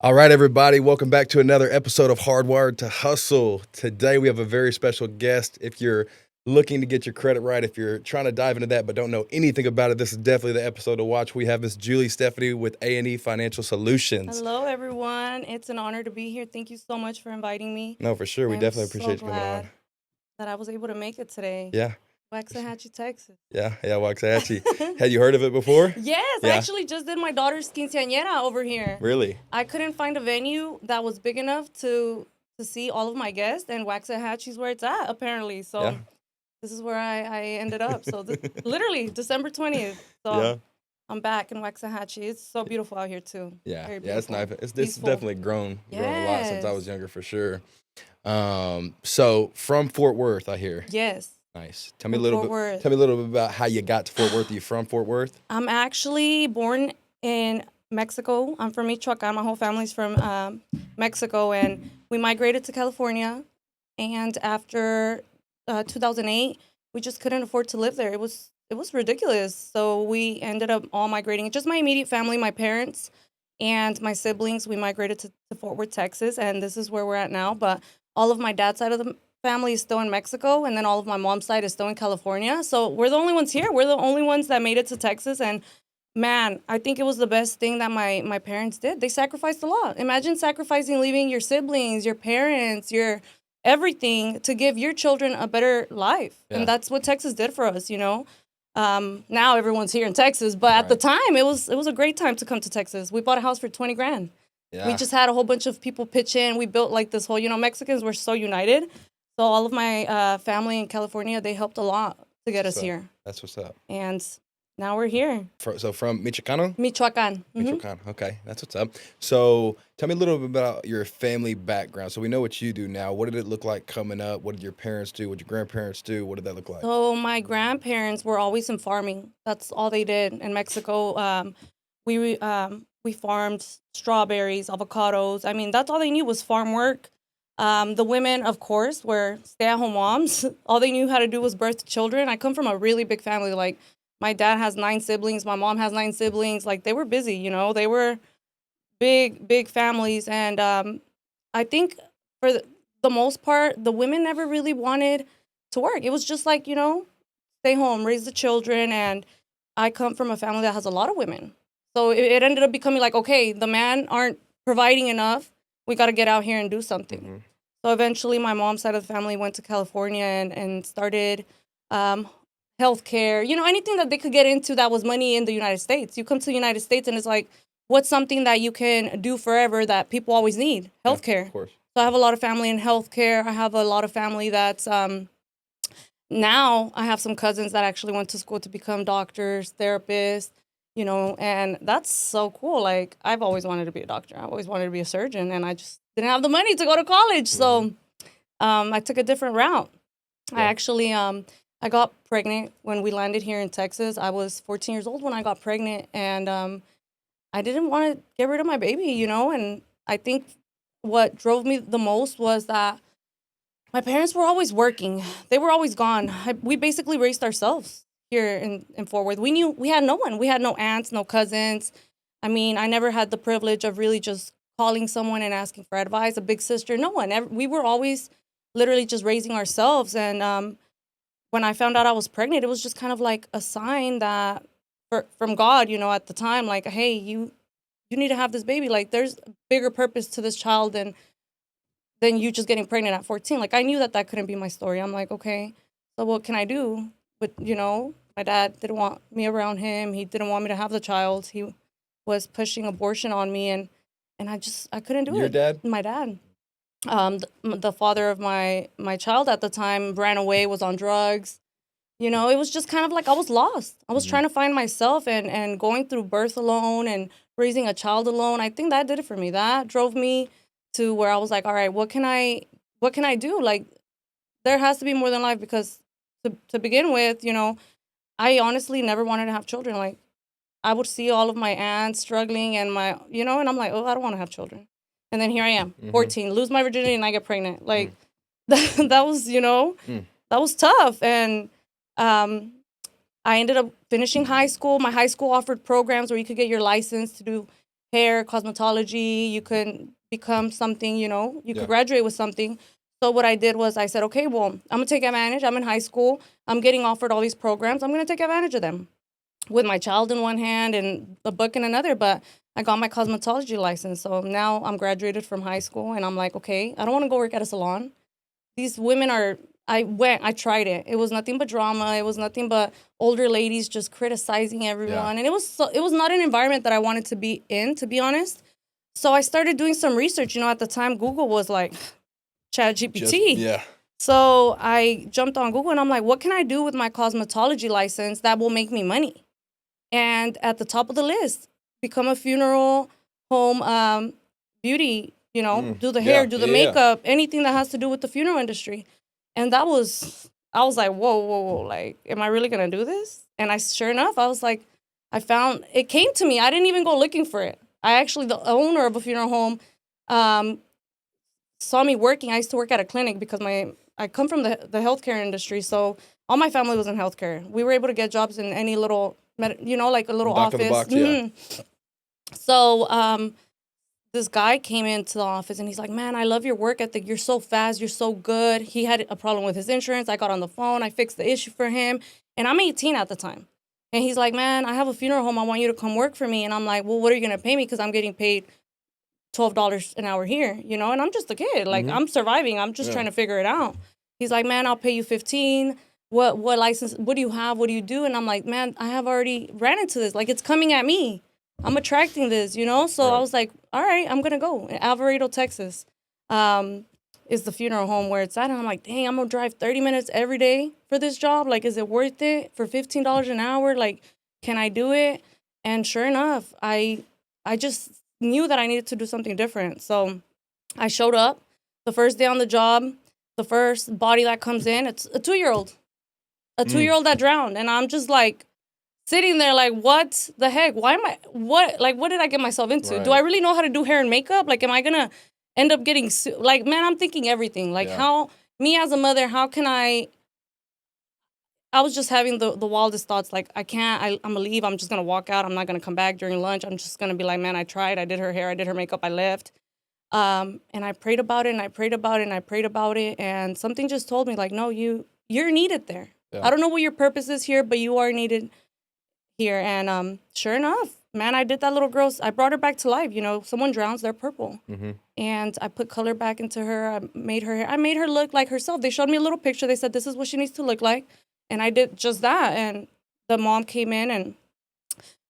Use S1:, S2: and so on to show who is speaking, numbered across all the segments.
S1: All right, everybody, welcome back to another episode of Hardwired to Hustle. Today, we have a very special guest. If you're looking to get your credit right, if you're trying to dive into that but don't know anything about it, this is definitely the episode to watch. We have Miss Julie Stephanie with A&E Financial Solutions.
S2: Hello, everyone. It's an honor to be here. Thank you so much for inviting me.
S1: No, for sure. We
S2: I'm
S1: definitely
S2: so
S1: appreciate you coming on.
S2: glad that I was able to make it today.
S1: Yeah,
S2: Waxahachie, Texas.
S1: yeah, Waxahachie. Had you heard of it before?
S2: Yes, I
S1: Yeah.
S2: actually just did my daughter's quinceañera over here.
S1: Really?
S2: I couldn't find a venue that was big enough to see all of my guests, and Waxahachie's where it's at, apparently. So
S1: Yeah.
S2: this is where I ended up. So literally December 20th. So
S1: Yeah.
S2: I'm back in Waxahachie. It's so beautiful out here, too.
S1: Yeah,
S2: Very
S1: yeah, it's
S2: beautiful.
S1: nice. It's
S2: Peaceful.
S1: definitely grown a lot since I
S2: Yes.
S1: was younger, for sure. So from Fort Worth, I hear.
S2: Yes.
S1: Nice. Tell me a
S2: From
S1: little
S2: Fort
S1: bit.
S2: Worth.
S1: Tell me a little bit about how you got to Fort Worth. Are you from Fort Worth?
S2: I'm actually born in Mexico. I'm from Michoacan. My whole family's from Mexico, and we migrated to California. And after 2008, we just couldn't afford to live there. It was ridiculous. So we ended up all migrating. Just my immediate family, my parents, and my siblings. We migrated to Fort Worth, Texas, and this is where we're at now. But all of my dad's side of the family is still in Mexico, and then all of my mom's side is still in California. So we're the only ones here. We're the only ones that made it to Texas. And man, I think it was the best thing that my parents did. They sacrificed a lot. Imagine sacrificing leaving your siblings, your parents, your everything to give your children a better life.
S1: Yeah.
S2: And that's what Texas did for us, you know. Now everyone's here in Texas, but at the
S1: Right.
S2: time it was a great time to come to Texas. We bought a house for 20 grand.
S1: Yeah.
S2: We just had a whole bunch of people pitch in. We built like this whole, Mexicans were so united. So all of my family in California, they helped a lot to get us
S1: So,
S2: here.
S1: that's what's up.
S2: And now we're here.
S1: So from Michoacano?
S2: Michoacan.
S1: Michoacan. Okay, that's what's up. So tell me a little bit about your family background. So we know what you do now. What did it look like coming up? What did your parents do? What did your grandparents do? What did that look like?
S2: So my grandparents were always in farming. That's all they did in Mexico. We farmed strawberries, avocados. I mean, that's all they knew was farm work. The women, of course, were stay-at-home moms. All they knew how to do was birth children. I come from a really big family. Like, my dad has 9 siblings. My mom has 9 siblings. Like, they were busy, They were big families. And I think for the most part, the women never really wanted to work. It was just like, stay home, raise the children. And I come from a family that has a lot of women. So it ended up becoming like, okay, the men aren't providing enough. We got to get out here and do something.
S1: Mhm.
S2: So eventually my mom's side of the family went to California and started healthcare, anything that they could get into that was money in the United States. You come to the United States and it's like, what's something that you can do forever that people always need?
S1: Yeah,
S2: Healthcare.
S1: of course.
S2: So I have a lot of family in healthcare. I have a lot of family that's now I have some cousins that actually went to school to become doctors, therapists, and that's so cool. Like, I've always wanted to be a doctor. I've always wanted to be a surgeon, and I just didn't have the money to go to college. So I took a different route. I
S1: Yeah.
S2: actually I got pregnant when we landed here in Texas. I was 14 years old when I got pregnant, and I didn't want to get rid of my baby, and I think what drove me the most was that my parents were always working. They were always gone. We basically raised ourselves here in Fort Worth. We had no one. We had no aunts, no cousins. I mean, I never had the privilege of really just calling someone and asking for advice, a big sister, no one. We were always literally just raising ourselves. And when I found out I was pregnant, it was just kind of like a sign that from God, at the time, like, hey, you need to have this baby. Like, there's a bigger purpose to this child than you just getting pregnant at 14. Like, I knew that couldn't be my story. I'm like, okay, so what can I do? But, my dad didn't want me around him. He didn't want me to have the child. He was pushing abortion on me, and I couldn't do
S1: Your
S2: it.
S1: dad?
S2: My dad. The father of my child at the time ran away, was on drugs. It was just kind of like I was lost. I was trying to find myself and going through birth alone and raising a child alone. I think that did it for me. That drove me to where I was like, all right, what can I do? Like, there has to be more than life, because to begin with, I honestly never wanted to have children. Like, I would see all of my aunts struggling and and I'm like, oh, I don't want to have children. And then here I am, 14, lose my virginity and I get pregnant. Like, that was, that was tough. And I ended up finishing high school. My high school offered programs where you could get your license to do hair, cosmetology. You can become something, you could graduate with something. So what I did was I said, okay, well, I'm going to take advantage. I'm in high school. I'm getting offered all these programs. I'm going to take advantage of them with my child in one hand and a book in another. But I got my cosmetology license. So now I'm graduated from high school and I'm like, okay, I don't want to go work at a salon. These women are, I tried it. It was nothing but drama. It was nothing but older ladies just criticizing everyone. And it was not an environment that I wanted to be in, to be honest. So I started doing some research. At the time, Google was like ChatGPT.
S1: Yeah.
S2: So I jumped on Google and I'm like, what can I do with my cosmetology license that will make me money? And at the top of the list, become a funeral home beauty, do the hair, do the makeup, anything that has to do with the funeral industry. And I was like, whoa, like, am I really going to do this? And sure enough, I was like, it came to me. I didn't even go looking for it. The owner of a funeral home saw me working. I used to work at a clinic because I come from the healthcare industry. So all my family was in healthcare. We were able to get jobs in any little, like a little
S1: Back
S2: office.
S1: of the box, yeah.
S2: So this guy came into the office and he's like, man, I love your work ethic. You're so fast. You're so good. He had a problem with his insurance. I got on the phone. I fixed the issue for him. And I'm 18 at the time. And he's like, man, I have a funeral home. I want you to come work for me. And I'm like, well, what are you going to pay me? Because I'm getting paid $12 an hour here, and I'm just a kid. Like, I'm surviving. I'm just trying to figure it out. He's like, man, I'll pay you 15. What license? What do you have? What do you do? And I'm like, man, I have already ran into this. Like, it's coming at me. I'm attracting this, So
S1: Right.
S2: I was like, all right, I'm going to go. In Alvarado, Texas is the funeral home where it's at. And I'm like, dang, I'm going to drive 30 minutes every day for this job. Like, is it worth it for $15 an hour? Like, can I do it? And sure enough, I just knew that I needed to do something different. So I showed up the first day on the job. The first body that comes in, it's a 2-year-old. A 2-year-old that drowned. And I'm just like, sitting there like, what the heck? What did I get myself into?
S1: Right.
S2: Do I really know how to do hair and makeup? Like, am I going to end up getting like, man, I'm thinking everything. Like, how, me as a mother, how can I was just having the wildest thoughts. Like, I'm going to leave. I'm just going to walk out. I'm not going to come back during lunch. I'm just going to be like, man, I tried. I did her hair. I did her makeup. I left. And I prayed about it, and I prayed about it, and I prayed about it. And something just told me, like, no, you're needed there. Yeah. I don't know what your purpose is here, but you are needed here. And sure enough, man, I did that little girl. I brought her back to life. Someone drowns, they're purple. Mm-hmm. And I put color back into her. I made her look like herself. They showed me a little picture. They said, this is what she needs to look like. And I did just that. And the mom came in and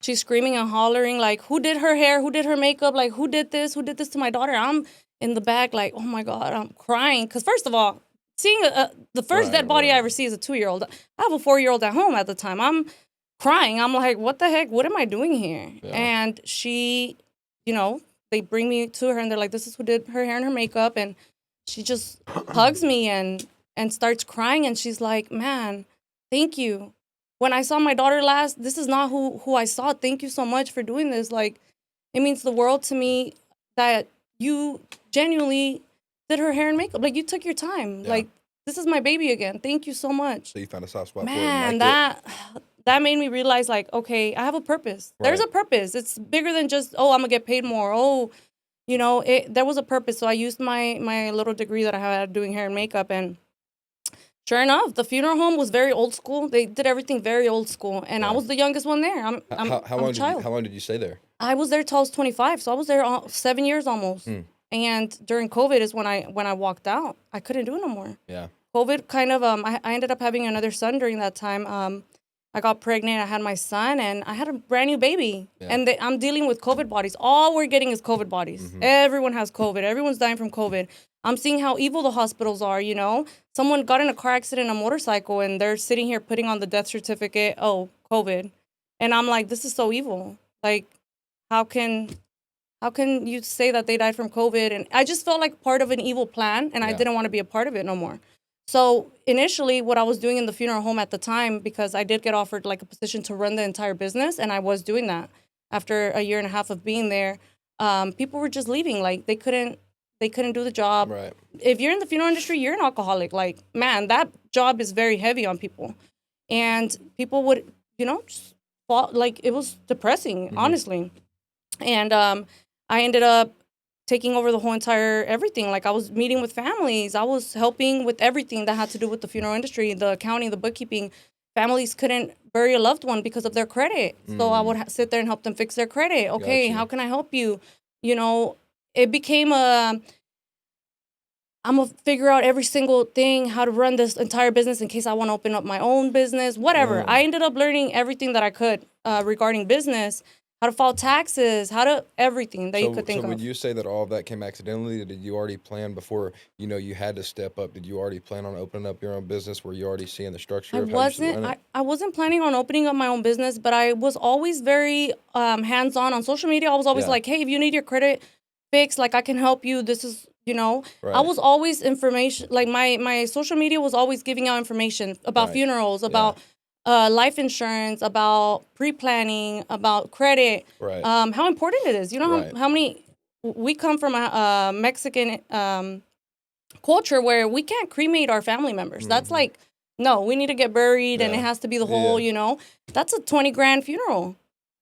S2: she's screaming and hollering, like, who did her hair? Who did her makeup? Like, who did this? Who did this to my daughter? I'm in the back like, oh, my God, I'm crying. Because first of all, seeing the first dead body I ever see is a 2-year-old. I have a 4-year-old at home at the time. I'm crying. I'm like, what the heck? What am I doing here? Yeah. And she, they bring me to her and they're like, this is who did her hair and her makeup. And she just hugs me and starts crying. And she's like, man, thank you. When I saw my daughter last, this is not who I saw. Thank you so much for doing this. Like, it means the world to me that you genuinely did her hair and makeup. Like, you took your time. Yeah. Like, this is my baby again. Thank you so much.
S1: So you found a soft spot for
S2: it. Man, that made me realize, like, okay, I have a purpose. Right. There's a purpose. It's bigger than just, I'm going to get paid more. There was a purpose. So I used my little degree that I had doing hair and makeup. And sure enough, the funeral home was very old school. They did everything very old school. And I was the youngest one there.
S1: How long did you stay there?
S2: I was there till I was 25. So I was there 7 years almost. And during COVID is when I walked out. I couldn't do it no more. Yeah. COVID kind of, I ended up having another son during that time. I got pregnant, I had my son, and I had a brand new baby. Yeah. And I'm dealing with COVID bodies. All we're getting is COVID bodies. Mm-hmm. Everyone has COVID. Everyone's dying from COVID. I'm seeing how evil the hospitals are, Someone got in a car accident on a motorcycle, and they're sitting here putting on the death certificate, COVID. And I'm like, this is so evil. Like, how can you say that they died from COVID? And I just felt like part of an evil plan, and I didn't want to be a part of it no more. So initially, what I was doing in the funeral home at the time, because I did get offered like a position to run the entire business, and I was doing that. After a year and a half of being there, people were just leaving. Like, they couldn't do the job. Right. If you're in the funeral industry, you're an alcoholic. Like, man, that job is very heavy on people, and people would, just fall. Like, it was depressing, honestly. And I ended up taking over the whole entire everything. Like I was meeting with families. I was helping with everything that had to do with the funeral industry, the accounting, the bookkeeping. Families couldn't bury a loved one because of their credit. So I would sit there and help them fix their credit. Okay,
S1: Gotcha.
S2: how can I help you? You know, it became a I'm gonna figure out every single thing, how to run this entire business in case I want to open up my own business, whatever. I ended up learning everything that I could regarding business, how to file taxes, how to everything that you could think
S1: So would
S2: of.
S1: you say that all of that came accidentally? Or did you already plan before, you had to step up? Did you already plan on opening up your own business? Were you already seeing the structure of how you should run it?
S2: I wasn't planning on opening up my own business, but I was always very hands-on on social media. I was always
S1: Yeah.
S2: like, hey, if you need your credit fixed, like I can help you. This is, I
S1: Right.
S2: was always information, like my social media was always giving out information about
S1: Right.
S2: funerals,
S1: Yeah.
S2: about life insurance, about pre-planning, about credit,
S1: Right.
S2: how important it is. You know
S1: Right.
S2: how many, we come from a Mexican culture where we can't cremate our family members. That's like, no, we need to get buried and it
S1: Yeah.
S2: has to be the whole, that's a 20 grand funeral.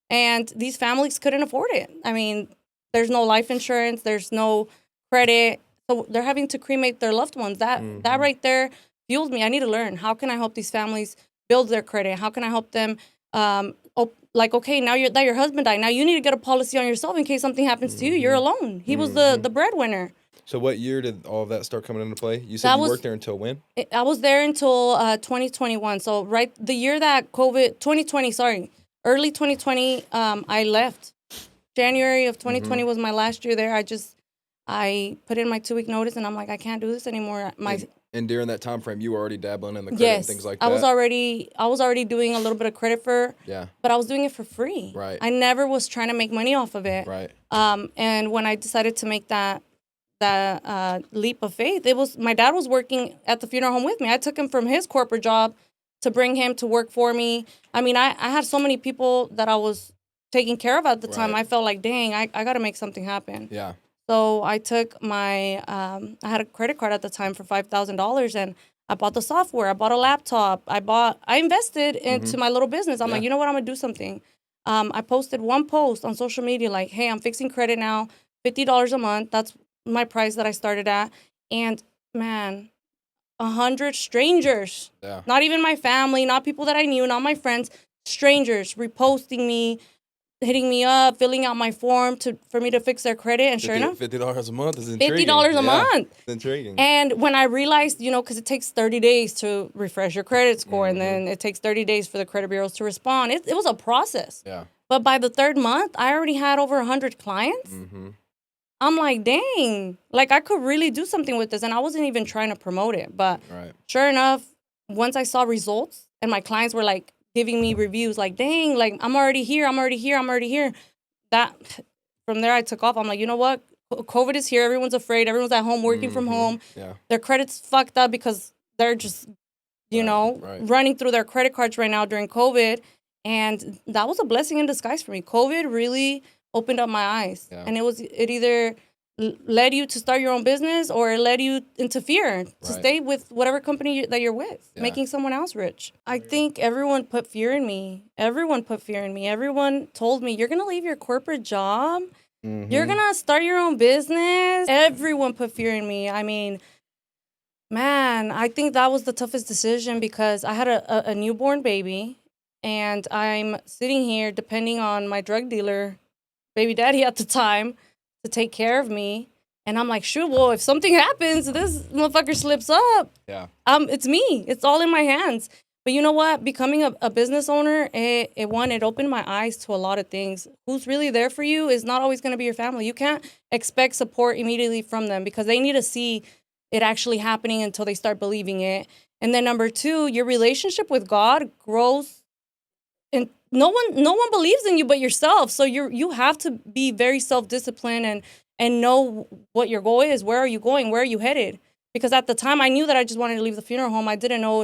S2: And these families couldn't afford it. I mean, there's no life insurance, there's no credit. So they're having to cremate their loved ones. That right there fueled me. I need to learn. How can I help these families build their credit? How can I help them like, okay, now that your husband died, now you need to get a policy on yourself in case something happens to you. You're alone. He was the breadwinner.
S1: So what year did all of that start coming into play? You said
S2: That
S1: you
S2: was
S1: worked there until when?
S2: I was there until 2021. So right the year that 2020, sorry, early 2020, I left. January of 2020 was my last year there. I put in my 2-week notice and I'm like, I can't do this anymore.
S1: And during that time frame, you were already dabbling in the credit and things like that.
S2: I was already doing a little bit of credit but I was doing it for free.
S1: Right.
S2: I never was trying to make money off of it.
S1: Right.
S2: And when I decided to make that leap of faith, it was my dad was working at the funeral home with me. I took him from his corporate job to bring him to work for me. I mean, I had so many people that I was taking care of at the time. I felt like, dang, I got to make something happen.
S1: Yeah.
S2: So I took my, I had a credit card at the time for $5,000 and I bought the software. I bought a laptop. I invested into my little business. I'm like, you know what? I'm going to do something. I posted one post on social media like, hey, I'm fixing credit now, $50 a month. That's my price that I started at. And man, 100 strangers, not even my family, not people that I knew, not my friends, strangers reposting me, hitting me up, filling out my form for me to fix their credit. And sure enough,
S1: $50 a month is intriguing.
S2: $50 a month.
S1: It's intriguing.
S2: And when I realized, because it takes 30 days to refresh your credit score, and then it takes 30 days for the credit bureaus to respond, it was a process.
S1: Yeah.
S2: But by the third month, I already had over 100 clients. I'm like, dang, like I could really do something with this. And I wasn't even trying to promote it. But sure enough, once I saw results and my clients were like giving me reviews like, dang, like I'm already here. That from there I took off. I'm like, you know what? COVID is here. Everyone's afraid. Everyone's at home working from home.
S1: Yeah.
S2: Their credit's fucked up because they're just, running through their credit cards right now during COVID. And that was a blessing in disguise for me. COVID really opened up my eyes. Yeah. And it either led you to start your own business or it led you into fear to stay with whatever company that you're with, making someone else rich. I think everyone put fear in me. Everyone told me, you're going to leave your corporate job. You're going to start your own business. Everyone put fear in me. I mean, man, I think that was the toughest decision because I had a newborn baby and I'm sitting here depending on my drug dealer, baby daddy at the time, to take care of me. And I'm like, shoot, well, if something happens, this motherfucker slips up. Yeah. It's me. It's all in my hands. But you know what? Becoming a business owner, it opened my eyes to a lot of things. Who's really there for you is not always going to be your family. You can't expect support immediately from them because they need to see it actually happening until they start believing it. And then number 2, your relationship with God grows. And no one believes in you but yourself. So you have to be very self-disciplined and know what your goal is. Where are you going? Where are you headed? Because at the time I knew that I just wanted to leave the funeral home. I didn't know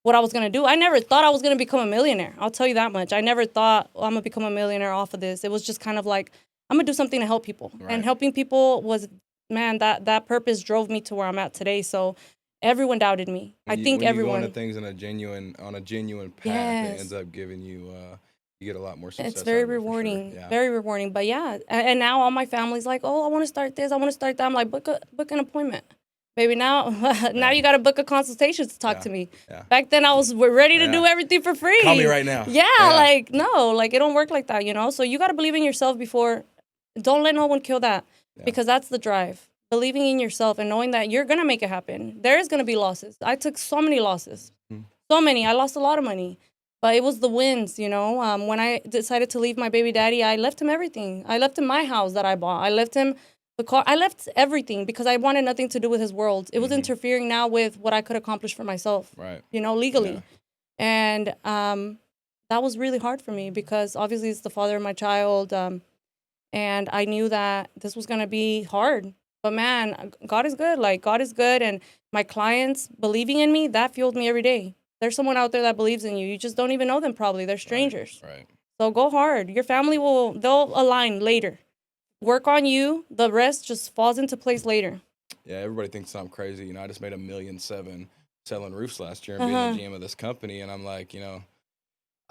S2: what I was going to do. I never thought I was going to become a millionaire. I'll tell you that much. I never thought, I'm going to become a millionaire off of this. It was just kind of like, I'm going to do something to help people. Right. And helping people was, man, that purpose drove me to where I'm at today. So everyone doubted me. I think everyone.
S1: When you go into things on a genuine path, it ends up giving you You get a lot more success.
S2: It's very
S1: out of it, for sure.
S2: rewarding,
S1: Yeah.
S2: very rewarding. But yeah, and now all my family's like, oh, I want to start this, I want to start that. I'm like, book an appointment, baby. Now now you got to book a consultation to talk to me.
S1: Yeah.
S2: Back then I was ready to do
S1: Yeah.
S2: everything for free.
S1: Call me right now.
S2: Yeah,
S1: Yeah.
S2: like no, like it don't work like that, you know. So you got to believe in yourself before. Don't let no one kill that, because that's the drive. Believing in yourself and knowing that you're gonna make it happen. There is gonna be losses. I took so many losses, so many. I lost a lot of money. But it was the wins, you know. When I decided to leave my baby daddy, I left him everything. I left him my house that I bought. I left him the car. I left everything because I wanted nothing to do with his world. It was interfering now with what I could accomplish for myself,
S1: Right.
S2: you know, legally.
S1: Yeah.
S2: And that was really hard for me because obviously it's the father of my child. And I knew that this was going to be hard. But man, God is good. Like, God is good. And my clients believing in me, that fueled me every day. There's someone out there that believes in you. You just don't even know them probably. They're strangers.
S1: Right.
S2: So go hard. Your family they'll align later. Work on you. The rest just falls into place later.
S1: Yeah, everybody thinks I'm crazy. You know, I just made $1.7 million selling roofs last year and being the GM of this company. And I'm like, you know,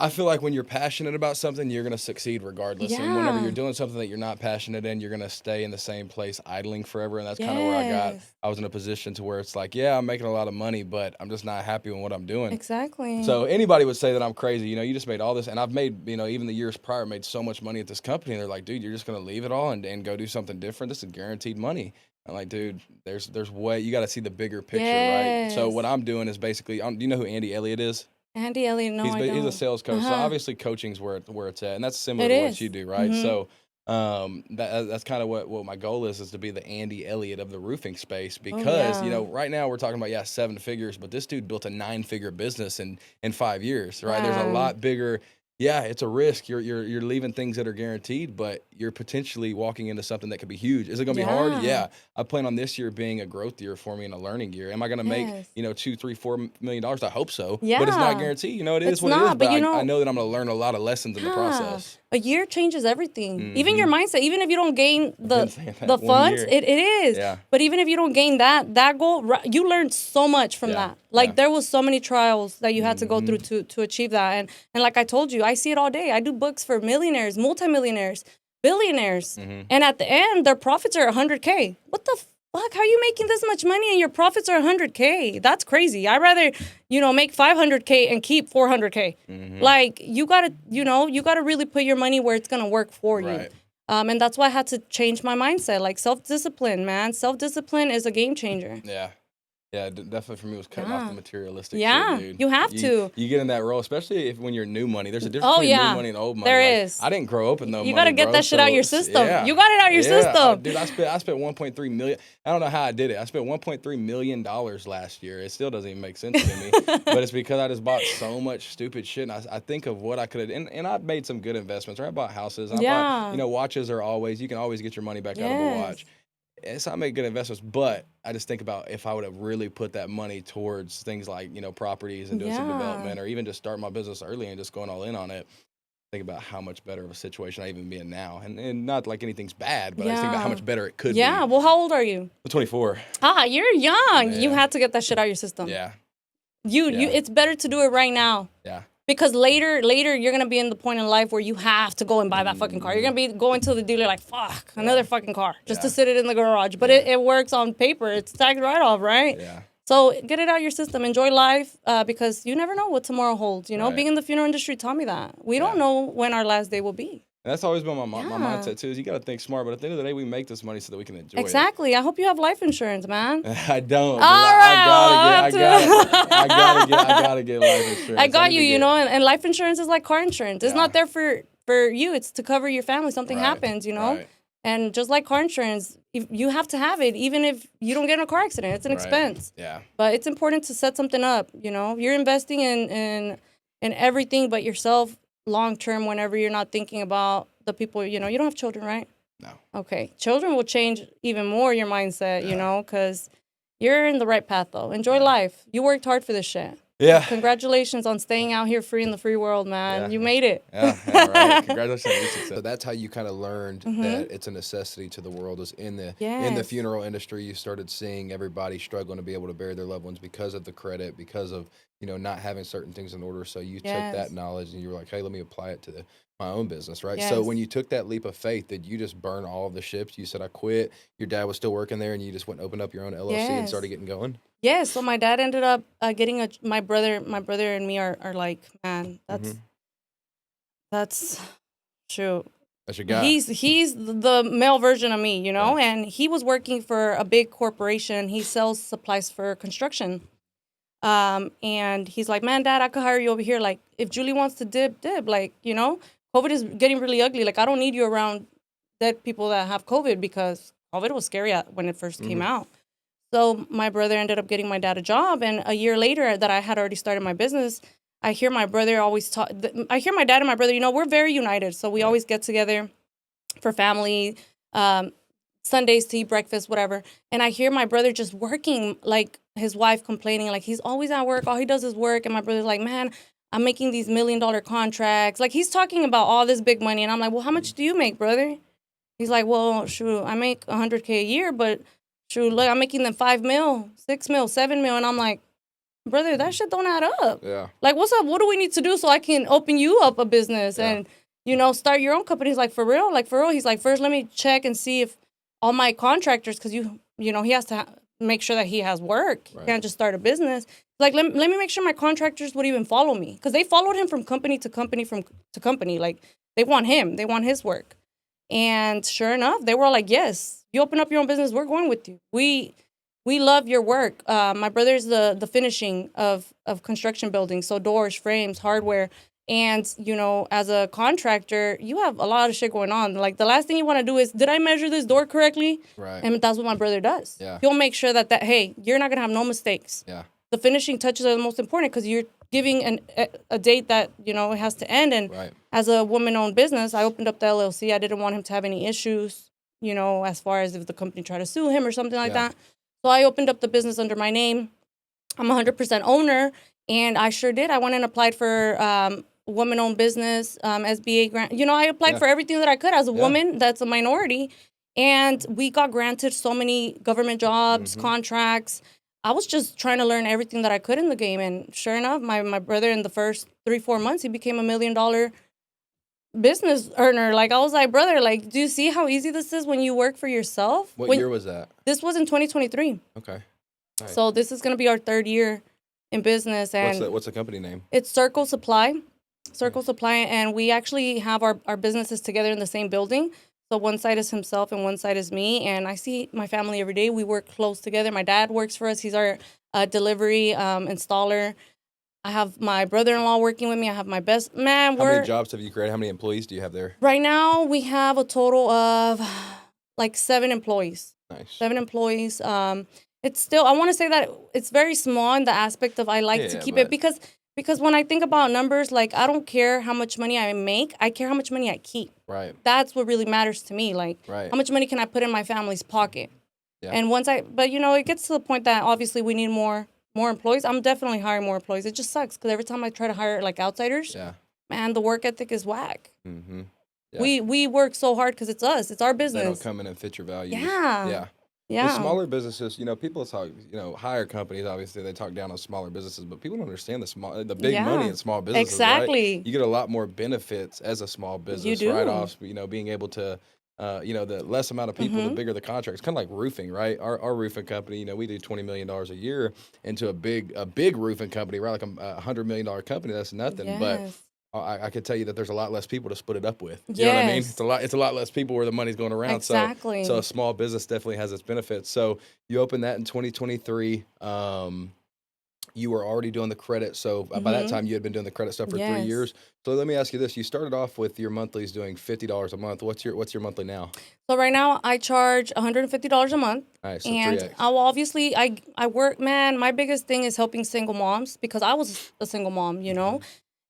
S1: I feel like when you're passionate about something, you're going to succeed regardless. And whenever you're doing something that you're not passionate in, you're going to stay in the same place idling forever. And that's kind of where I got. I was in a position to where it's like, yeah, I'm making a lot of money, but I'm just not happy with what I'm doing.
S2: Exactly.
S1: So anybody would say that I'm crazy. You know, you just made all this. And I've made, you know, even the years prior, made so much money at this company. And they're like, dude, you're just going to leave it all and go do something different? This is guaranteed money. I'm like, dude, there's way, you got to see the bigger picture, right? So what I'm doing is basically, do you know who Andy Elliott is?
S2: Andy Elliott, no, I don't.
S1: He's a sales coach, so obviously coaching's where it's at, and that's similar to what you do, right? So that's kind of what my goal is to be the Andy Elliott of the roofing space, because you know, right now we're talking about 7 figures, but this dude built a 9-figure business in 5 years, right? There's a lot bigger. Yeah, it's a risk. You're leaving things that are guaranteed, but you're potentially walking into something that could be huge. Is it gonna be hard? Yeah. I plan on this year being a growth year for me and a learning year. Am I gonna make $2, $3, $4 million? I hope so.
S2: Yeah.
S1: But it's not guaranteed. You know, it is what it is. But I know that I'm gonna learn a lot of lessons in the process.
S2: A year changes everything. Even your mindset. Even if you don't gain the funds, it is.
S1: Yeah.
S2: But even if you don't gain that goal, you learned so much from that. Like there was so many trials that you had to go through to achieve that. And like I told you, I see it all day. I do books for millionaires, multimillionaires, billionaires, and at the end, their profits are 100K. What the fuck? How are you making this much money and your profits are 100K? That's crazy. I'd rather, make 500K and keep 400K. Like you gotta really put your money where it's gonna work for you. And that's why I had to change my mindset. Like self-discipline, man. Self-discipline is a game changer.
S1: Yeah. Yeah, definitely for me was cutting off the materialistic
S2: Yeah,
S1: shit, dude.
S2: you have to.
S1: You get in that role, especially when you're new money. There's a difference between new money and old money.
S2: There is.
S1: I didn't grow up with no money.
S2: You got to get that shit out your system. You got it out your system.
S1: Dude, I spent $1.3 million. I don't know how I did it. I spent $1.3 million last year. It still doesn't even make sense to me. But it's because I just bought so much stupid shit. And I think of what I could have, and I've made some good investments. Right? I bought houses. I bought, watches are always, you can always get your money back out of a watch. So I make good investments, but I just think about if I would have really put that money towards things like, properties and doing some development, or even just start my business early and just going all in on it. Think about how much better of a situation I even be in now. And not like anything's bad, but I just think about how much better it could be.
S2: Yeah, well, how old are you?
S1: I'm 24.
S2: You're young.
S1: Yeah.
S2: You had to get that shit out your system.
S1: Yeah.
S2: It's better to do it right now.
S1: Yeah.
S2: Because later you're gonna be in the point in life where you have to go and buy that fucking car. You're gonna be going to the dealer like, fuck, another fucking car, just to sit it in the garage. But it works on paper. It's tax write-off, right?
S1: Yeah.
S2: So get it out of your system. Enjoy life, because you never know what tomorrow holds. Being in the funeral industry taught me that. We don't know when our last day will be.
S1: And that's always been my mindset too. Is you got to think smart, but at the end of the day, we make this money so that we can enjoy it.
S2: Exactly. I hope you have life insurance, man.
S1: I don't.
S2: I
S1: gotta get life insurance.
S2: I got you. And life insurance is like car insurance. It's not there for you. It's to cover your family. Something happens,
S1: Right.
S2: And just like car insurance, you have to have it, even if you don't get in a car accident. It's an expense.
S1: Yeah.
S2: But it's important to set something up. You're investing in everything but yourself long term. Whenever you're not thinking about the people, you don't have children, right?
S1: No.
S2: Okay. Children will change even more your mindset, because you're in the right path though. Enjoy life. You worked hard for this shit.
S1: Yeah.
S2: Congratulations on staying out here free in the free world, man.
S1: Yeah.
S2: You made it.
S1: Yeah, right. Congratulations on your success. So that's how you kind of learned that it's a necessity to the world. Is in the funeral industry, you started seeing everybody struggling to be able to bury their loved ones because of the credit, because of not having certain things in order. So you took that
S2: Yes.
S1: knowledge and you were like, hey, let me apply it to my own business, right? So
S2: Yes.
S1: when you took that leap of faith, did you just burn all of the ships? You said, I quit. Your dad was still working there and you just went and opened up your own LLC and started
S2: Yes.
S1: getting going?
S2: Yes. So my dad ended up getting my brother and me are like, man,
S1: Mm-hmm.
S2: that's shoot.
S1: That's your guy.
S2: He's the male version of me,
S1: Yeah.
S2: and he was working for a big corporation. He sells supplies for construction. And he's like, man, Dad, I could hire you over here. Like, if Julie wants to dip, like, COVID is getting really ugly. Like, I don't need you around dead people that have COVID because COVID was scary when it first came out. So my brother ended up getting my dad a job. And a year later that I had already started my business, I hear my brother always talk. I hear my dad and my brother, we're very united. So we always get together for family, Sundays to eat breakfast, whatever. And I hear my brother just working, like his wife complaining, like he's always at work. All he does is work. And my brother's like, man, I'm making these $1 million contracts. Like he's talking about all this big money. And I'm like, well, how much do you make, brother? He's like, well, shoot, I make $100K a year, but shoot, look, I'm making them 5 mil, 6 mil, 7 mil. And I'm like, brother, that shit don't add up.
S1: Yeah.
S2: Like, what's up? What do we need to do so I can open you up a business
S1: Yeah.
S2: and, start your own company? He's like, for real? Like, for real? He's like, first, let me check and see if all my contractors, because, he has to make sure that he has work.
S1: Right.
S2: He can't just start a business. Like, let me make sure my contractors would even follow me. Because they followed him from company to company, to company. Like, they want him. They want his work. And sure enough, they were all like, yes, you open up your own business, we're going with you. We love your work. My brother's the finishing of construction buildings, so doors, frames, hardware. And, as a contractor, you have a lot of shit going on. Like, the last thing you want to do is, did I measure this door correctly?
S1: Right.
S2: And that's what my brother does.
S1: Yeah.
S2: He'll make sure that hey, you're not going to have no mistakes.
S1: Yeah.
S2: The finishing touches are the most important because you're giving a date that, it has to end. And
S1: Right.
S2: as a woman-owned business, I opened up the LLC. I didn't want him to have any issues, as far as if the company tried to sue him or something like that. So I opened up the business under my name. I'm 100% owner, and I sure did. I went and applied for woman-owned business, SBA grant. I applied for everything that I could as a woman that's a minority, and we got granted so many government jobs, contracts. I was just trying to learn everything that I could in the game, and sure enough, my brother in the first 3-4 months, he became $1 million business earner. Like, I was like, brother, like, do you see how easy this is when you work for yourself?
S1: What year was that?
S2: This was in 2023.
S1: Okay. Nice.
S2: So this is going to be our 3rd year in business. And
S1: what's the company name?
S2: it's Circle Supply. Circle Supply. And we actually have our businesses together in the same building. So one side is himself and one side is me. And I see my family every day. We work close together. My dad works for us. He's our delivery installer. I have my brother-in-law working with me. I have my best man.
S1: How many jobs have you created? How many employees do you have there?
S2: Right now, we have a total of like 7 employees.
S1: Nice.
S2: 7 employees. It's still, I want to say that it's very small in the aspect of I like to keep it because when I think about numbers, like, I don't care how much money I make. I care how much money I keep.
S1: Right.
S2: That's what really matters to me. Like, how much money can I put in my family's pocket? Yeah. And but it gets to the point that obviously we need more employees. I'm definitely hiring more employees. It just sucks because every time I try to hire like outsiders, man, the work ethic is whack. Mm-hmm. Yeah. We work so hard because it's us. It's our business.
S1: They don't come in and fit your values.
S2: Yeah.
S1: Yeah.
S2: Yeah.
S1: The smaller businesses, people talk, higher companies, obviously, they talk down on smaller businesses, but people don't understand the big money in small businesses.
S2: Exactly.
S1: Right? You get a lot more benefits as a small business, write-offs, being able to, the less amount of people, the bigger the contracts. Kind of like roofing, right? Our roofing company, we do $20 million a year into a big roofing company, right? Like a $100 million company. That's nothing.
S2: Yes.
S1: But I could tell you that there's a lot less people to split it up with. You know what I mean? It's a lot less people where the money's going around.
S2: Exactly.
S1: So a small business definitely has its benefits. So you opened that in 2023. You were already doing the credit. So by that time you had been doing the credit stuff for 3 years. So let me ask you this. You started off with your monthlies doing $50 a month. What's your monthly now? So
S2: right now I charge $150 a month.
S1: All right, so
S2: and
S1: 3X.
S2: I will obviously, I work, man, my biggest thing is helping single moms because I was a single mom,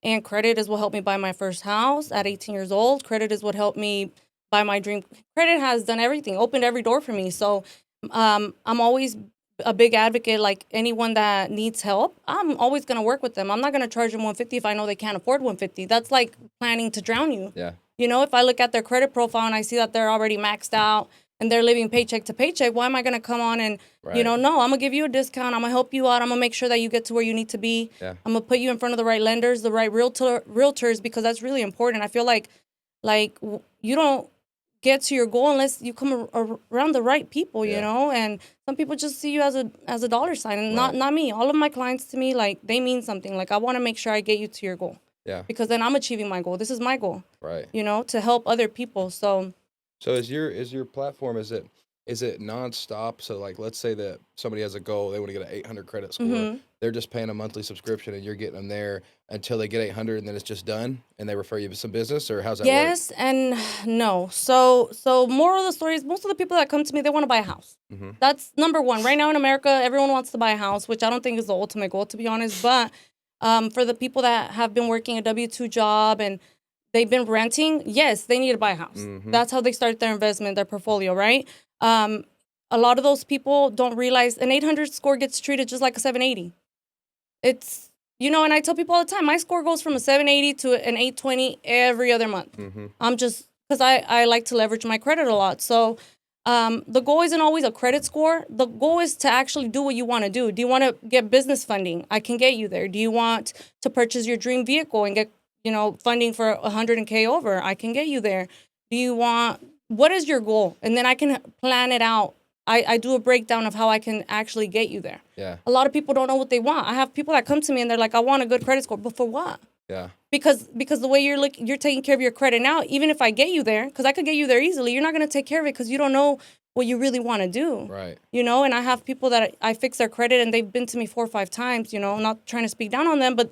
S2: And credit is what helped me buy my first house at 18 years old. Credit is what helped me buy my dream. Credit has done everything, opened every door for me. So I'm always a big advocate. Like, anyone that needs help, I'm always going to work with them. I'm not going to charge them $150 if I know they can't afford $150. That's like planning to drown you.
S1: Yeah.
S2: If I look at their credit profile and I see that they're already maxed out, and they're living paycheck to paycheck, why am I going to come on and,
S1: Right.
S2: no, I'm going to give you a discount. I'm going to help you out. I'm going to make sure that you get to where you need to be.
S1: Yeah.
S2: I'm going to put you in front of the right lenders, the right realtors, because that's really important. I feel like you don't get to your goal unless you come around the right people, you know, and some people just see you as a dollar sign, and not me. All of my clients, to me, like, they mean something. Like, I want to make sure I get you to your goal.
S1: Yeah.
S2: Because then I'm achieving my goal. This is my goal.
S1: Right.
S2: You know, to help other people. So
S1: is your platform, is it nonstop? So like, let's say that somebody has a goal, they want to get an 800 credit score. They're just paying a monthly subscription, and you're getting them there until they get 800, and then it's just done, and they refer you to some business, or how's that work?
S2: Yes and no. So moral of the story is, most of the people that come to me, they want to buy a house. That's number one. Right now in America, everyone wants to buy a house, which I don't think is the ultimate goal, to be honest. But for the people that have been working a W-2 job and they've been renting, yes, they need to buy a house. That's how they start their investment, their portfolio, right? A lot of those people don't realize an 800 score gets treated just like a 780. It's, and I tell people all the time, my score goes from a 780 to an 820 every other month. I'm just, because I like to leverage my credit a lot. So the goal isn't always a credit score. The goal is to actually do what you want to do. Do you want to get business funding? I can get you there. Do you want to purchase your dream vehicle and get, funding for 100K over? I can get you there. What is your goal? And then I can plan it out. I do a breakdown of how I can actually get you there.
S1: Yeah.
S2: A lot of people don't know what they want. I have people that come to me and they're like, I want a good credit score, but for what?
S1: Yeah.
S2: Because the way you're taking care of your credit now, even if I get you there, because I could get you there easily, you're not going to take care of it because you don't know what you really want to do.
S1: Right.
S2: And I have people that I fix their credit and they've been to me 4 or 5 times, not trying to speak down on them, but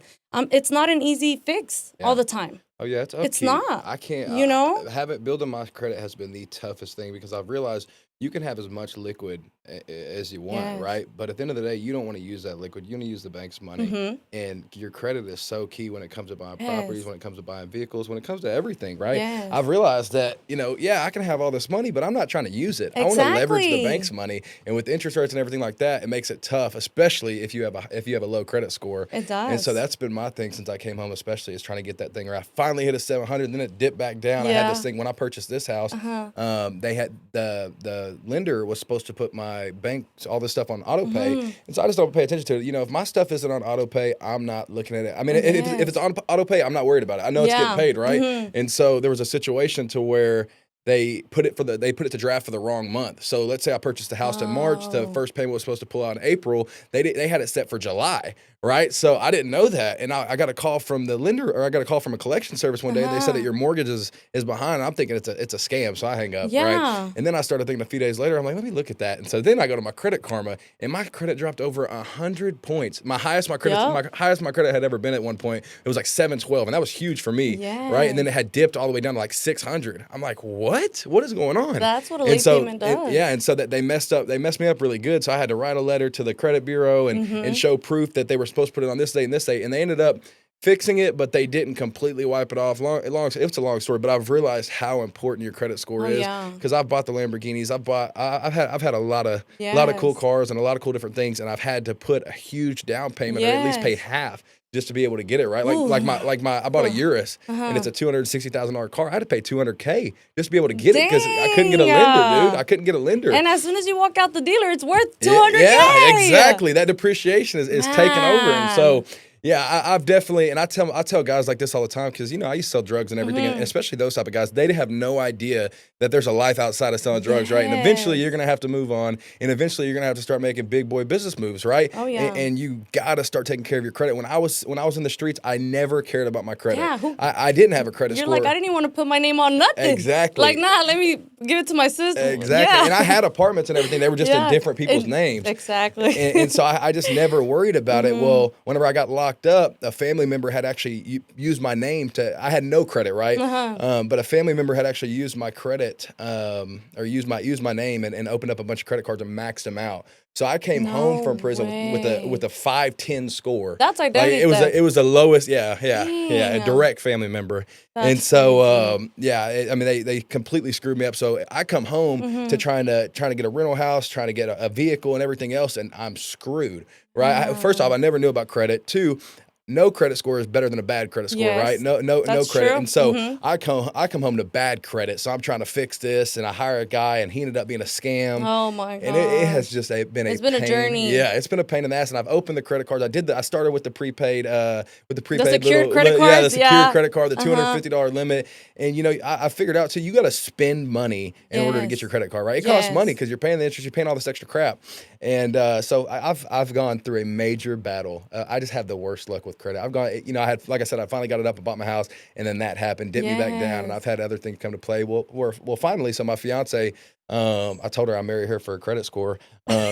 S2: it's not an easy fix all the time.
S1: Oh yeah, it's upkeep.
S2: It's not.
S1: I can't. Building my credit has been the toughest thing, because I've realized you can have as much liquid as you want, right? But at the end of the day, you don't want to use that liquid. You want to use the bank's money, and your credit is so key when it comes to buying properties, when it comes to buying vehicles, when it comes to everything, right?
S2: Yes.
S1: I've realized that I can have all this money, but I'm not trying to use it.
S2: Exactly.
S1: I want to leverage the bank's money, and with interest rates and everything like that, it makes it tough, especially if you have a low credit score.
S2: It does.
S1: And so that's been my thing since I came home, especially, is trying to get that thing where I finally hit a 700, then it dipped back down. I had this thing when I purchased this house. They had the lender was supposed to put my bank, all this stuff on auto pay, and so I just don't pay attention to it. If my stuff isn't on auto pay, I'm not looking at it. I mean, if it's on auto pay, I'm not worried about it. I know it's getting paid, right? And so there was a situation to where they put it to draft for the wrong month. So let's say I purchased the house in March, the first payment was supposed to pull out in April. They had it set for July, right? So I didn't know that, and I got a call from the lender, or I got a call from a collection service one day. They said that your mortgage is behind. I'm thinking it's a scam, so I hang up, right? And then I started thinking a few days later, I'm like, let me look at that. And so then I go to my Credit Karma, and my credit dropped over 100 points. My highest my credit had ever been at one point. It was like 712, and that was huge for me, right? And then it had dipped all the way down to like 600. I'm like, what is going on?
S2: That's what a late payment does.
S1: And so that they messed me up really good. So I had to write a letter to the credit bureau and show proof that they were supposed to put it on this date and this date, and they ended up fixing it, but they didn't completely wipe it off. It's a long story, but I've realized how important your credit score is, because I've bought the Lamborghinis. I've had a lot of cool cars and a lot of cool different things, and I've had to put a huge down payment, or at least pay half, just to be able to get it, right? I bought a Urus, and it's a $260,000 car. I had to pay $200K just to be able to get it, because I couldn't get a lender, dude. I couldn't get a lender.
S2: And as soon as you walk out the dealer, it's worth $200K.
S1: Yeah, exactly. That depreciation is taking over, and so. Yeah, I've definitely, and I tell guys like this all the time, because I used to sell drugs and everything, and especially those type of guys, they have no idea that there's a life outside of selling drugs, right? And eventually you're gonna have to move on, and eventually you're gonna have to start making big boy business moves, right?
S2: Oh yeah.
S1: And you gotta start taking care of your credit. When I was in the streets, I never cared about my credit.
S2: Yeah,
S1: I didn't have a credit score.
S2: You're like, I didn't even want to put my name on nothing.
S1: Exactly.
S2: Like, nah, let me give it to my sister.
S1: Exactly.
S2: Yeah.
S1: And I had apartments and everything. They were just in different people's names.
S2: Exactly.
S1: And so I just never worried about it. Well, whenever I got locked up, a family member had actually used my name I had no credit, right? But a family member had actually used my credit, or used my name and opened up a bunch of credit cards and maxed them out. So I came home from prison with a 510 score.
S2: That's identity theft.
S1: It was the lowest, a direct family member.
S2: That's
S1: and so they completely screwed me up. So I come home to trying to get a rental house, trying to get a vehicle and everything else, and I'm screwed, right? First off, I never knew about credit. Two, no credit score is better than a bad credit score, right?
S2: Yes,
S1: No
S2: that's
S1: credit.
S2: true.
S1: And so
S2: Mhm.
S1: I come home to bad credit. So I'm trying to fix this, and I hire a guy, and he ended up being a scam.
S2: Oh my
S1: And it has
S2: gosh.
S1: just been a
S2: It's been a
S1: pain.
S2: journey.
S1: Yeah, it's been a pain in the ass. And I've opened the credit cards. I started with the prepaid,
S2: The secured credit
S1: yeah, the
S2: cards,
S1: secured
S2: yeah.
S1: credit card, the
S2: Uh-huh.
S1: $250 limit. And I figured out, so you got to spend money in order to get your
S2: Yes.
S1: credit card, right? It costs money
S2: Yes.
S1: because you're paying the interest, you're paying all this extra crap. And so I've gone through a major battle. I just have the worst luck with credit. I've gone, I had, like I said, I finally got it up and bought my house, and then that happened, dipped me back down, and
S2: Yes.
S1: I've had other things come to play. Well, finally, so my fiance, I told her I marry her for a credit score.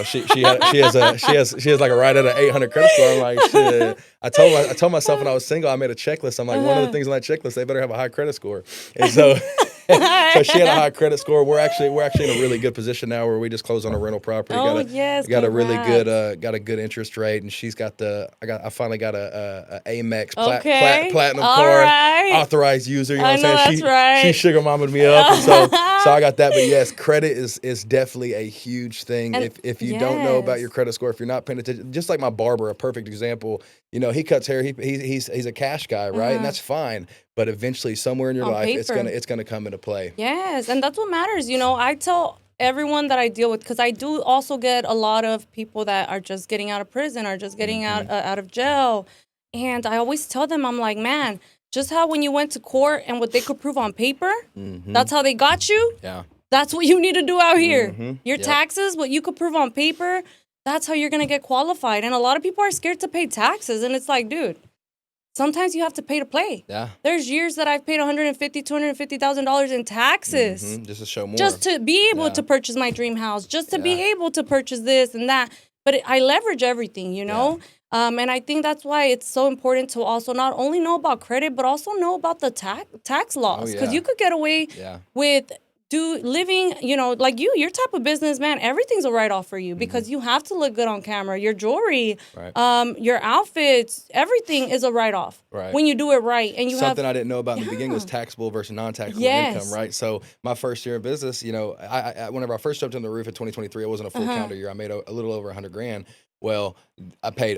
S1: She has like a right at an 800 credit score. I'm like, shit. I told myself when I was single, I made a checklist. I'm like, one of the
S2: Uh-huh.
S1: things on that checklist, they better have a high credit score. And so so she had a high credit score. We're actually in a really good position now where we just closed on a rental property.
S2: Oh, yes,
S1: Got a really good
S2: congrats.
S1: got a good interest rate, and she's got I finally got a Amex
S2: Okay.
S1: platinum
S2: All
S1: card,
S2: right.
S1: authorized user. You know
S2: I
S1: what I'm
S2: know
S1: saying?
S2: that's
S1: She
S2: right.
S1: sugar mamaed me up, and so I got that. But yes, credit is definitely a huge thing.
S2: And
S1: If you don't know about your
S2: yes.
S1: credit score, if you're not paying attention, just like my barber, a perfect example. He cuts hair. He's a cash guy, right? And
S2: Uh-huh.
S1: that's fine. But eventually, somewhere in your
S2: On
S1: life,
S2: paper.
S1: it's gonna come into play.
S2: Yes, and that's what matters. I tell everyone that I deal with, because I do also get a lot of people that are just getting out of prison or just getting
S1: Mhm.
S2: out of jail, and I always tell them, I'm like, man, just how when you went to court and what they could prove on paper,
S1: Mhm.
S2: that's how they got you.
S1: Yeah.
S2: That's what you need to do out here.
S1: Mhm.
S2: Your
S1: Yep.
S2: taxes, what you could prove on paper, that's how you're gonna get qualified. And a lot of people are scared to pay taxes, and it's like, dude, sometimes you have to pay to play.
S1: Yeah.
S2: There's years that I've paid $150,000, $250,000 in taxes
S1: Mhm. Just to show more.
S2: just to be able
S1: Yeah.
S2: to purchase my dream house, just to
S1: Yeah.
S2: be able to purchase this and that. But I leverage everything, and I think that's why it's so important to also not only know about credit, but also know about the tax
S1: Oh
S2: laws, because
S1: yeah.
S2: you could get away
S1: Yeah.
S2: with living, like your type of business, man. Everything's a write off for you
S1: Mhm.
S2: because you have to look good on camera. Your jewelry,
S1: Right.
S2: your outfits, everything is a write off
S1: Right.
S2: when you do it right, and you
S1: Something
S2: have
S1: I didn't know about in the beginning was
S2: yeah,
S1: taxable versus non-taxable income,
S2: yes,
S1: right? So my first year in business, whenever I first jumped on the roof in 2023, it wasn't a full
S2: uh-huh,
S1: calendar year. I made a little over 100 grand. Well, I paid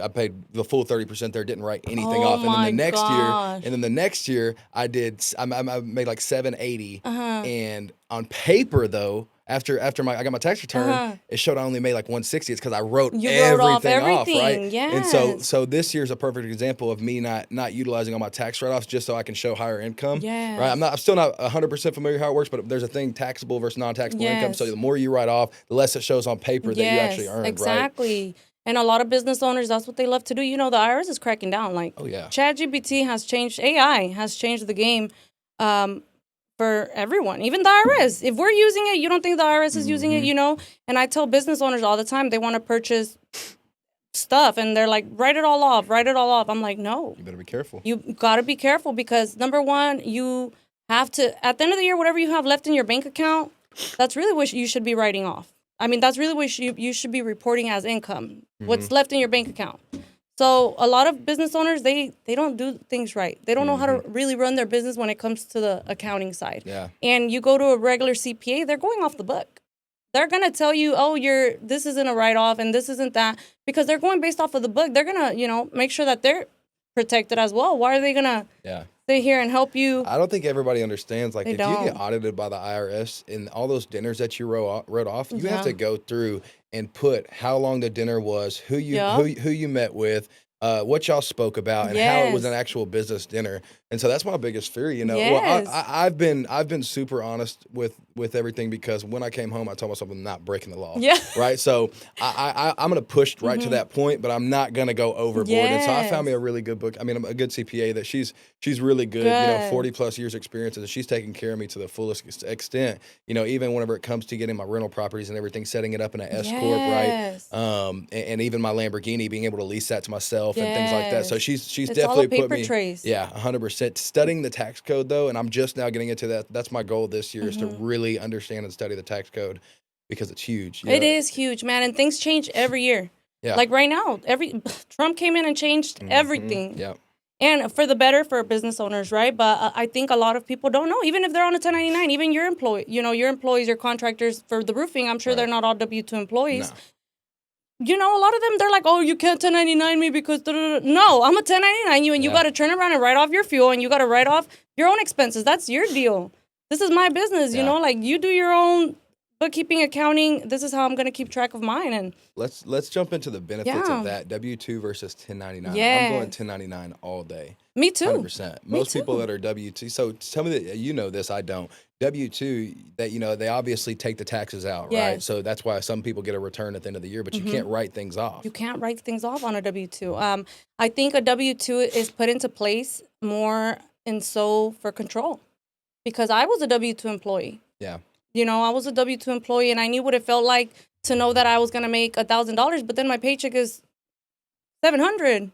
S1: the full 30% there, didn't write anything
S2: oh
S1: off. And then
S2: my gosh,
S1: the next year I did, I made like 780.
S2: uh-huh.
S1: And on paper though, after I got my tax return,
S2: Uh-huh.
S1: it showed I only made like 160. It's because I wrote
S2: You wrote off
S1: everything off, right?
S2: everything.
S1: And so
S2: Yes.
S1: this year's a perfect example of me not utilizing all my tax write-offs just so I can show higher income, right?
S2: Yes.
S1: I'm still not 100% familiar how it works, but there's a thing taxable versus non-taxable income. So
S2: Yes.
S1: the more you write off, the less it shows on paper that you actually
S2: Yes.
S1: earned, right?
S2: Exactly. And a lot of business owners, that's what they love to do. The IRS is cracking down. Like
S1: Oh yeah.
S2: ChatGPT has changed, AI has changed the game for everyone, even the IRS. If we're using it, you don't think the IRS is using it,
S1: Mhm.
S2: And I tell business owners all the time, they want to purchase stuff and they're like, write it all off, write it all off. I'm like, no.
S1: You better be careful.
S2: You got to be careful because number one, you have to, at the end of the year, whatever you have left in your bank account, that's really what you should be writing off. I mean, that's really what you should be reporting as income, what's left in your bank account. So a lot of business owners, they don't do things right. They don't know how to really run their business when it comes to the accounting side.
S1: Yeah.
S2: And you go to a regular CPA, they're going off the book. They're going to tell you, oh, this isn't a write-off and this isn't that, because they're going based off of the book. They're going to, make sure that they're protected as well. Why are they going to
S1: Yeah.
S2: sit here and help you?
S1: I don't think everybody understands. Like,
S2: They
S1: if you get
S2: don't.
S1: audited by the IRS and all those dinners that you wrote off, you have
S2: Yeah.
S1: to go through and put how long the dinner was, who
S2: Yeah.
S1: you met with, what y'all spoke about, and how it was an
S2: Yes.
S1: actual business dinner. And so that's my biggest fear. Well,
S2: Yes.
S1: I've been super honest with everything, because when I came home, I told myself I'm not breaking the law.
S2: Yeah.
S1: Right. So I'm gonna push right to that point, but I'm not gonna go overboard. And so I found me
S2: Yes.
S1: a really good book. I mean, I'm a good CPA that she's really good.
S2: Good.
S1: 40 plus years experience, and she's taking care of me to the fullest extent. Even whenever it comes to getting my rental properties and everything, setting it up in an S corp, right?
S2: Yes.
S1: And even my Lamborghini, being able to lease that to myself and things like that. So
S2: Yes.
S1: she's
S2: It's all a
S1: definitely put
S2: paper
S1: me.
S2: trace.
S1: Yeah, 100%. Studying the tax code though, and I'm just now getting into that. That's my goal this year, is to really understand and study the tax code, because it's huge.
S2: It is huge, man, and things change every year.
S1: Yeah.
S2: Like right now, Trump came in and changed everything.
S1: Yeah.
S2: And for the better for business owners, right? But I think a lot of people don't know, even if they're on a 1099, even your employees, your contractors for the roofing, I'm sure they're
S1: Right.
S2: not all W-2 employees.
S1: No.
S2: you know, a lot of them, they're like, oh, you can't 1099 me because no, I'm a 1099 you, and you got to turn around and write off your fuel, and you got to write off your own expenses. That's your deal. This is my business, you know, like you do your own bookkeeping, accounting. This is how I'm going to keep track of mine. And
S1: let's jump into the benefits of that W-2 versus 1099.
S2: Yeah.
S1: I'm going 1099 all day.
S2: Me too.
S1: 100%. Most people that are W-2. So tell me that you know this. I don't. W-2, that, you know, they obviously take the taxes out, right? So that's why some people get a return at the end of the year, but you can't write things off.
S2: You can't write things off on a W-2. I think a W-2 is put into place more and so for control, because I was a W-2 employee.
S1: Yeah.
S2: You know, I was a W-2 employee, and I knew what it felt like to know that I was going to make $1,000, but then my paycheck is $700,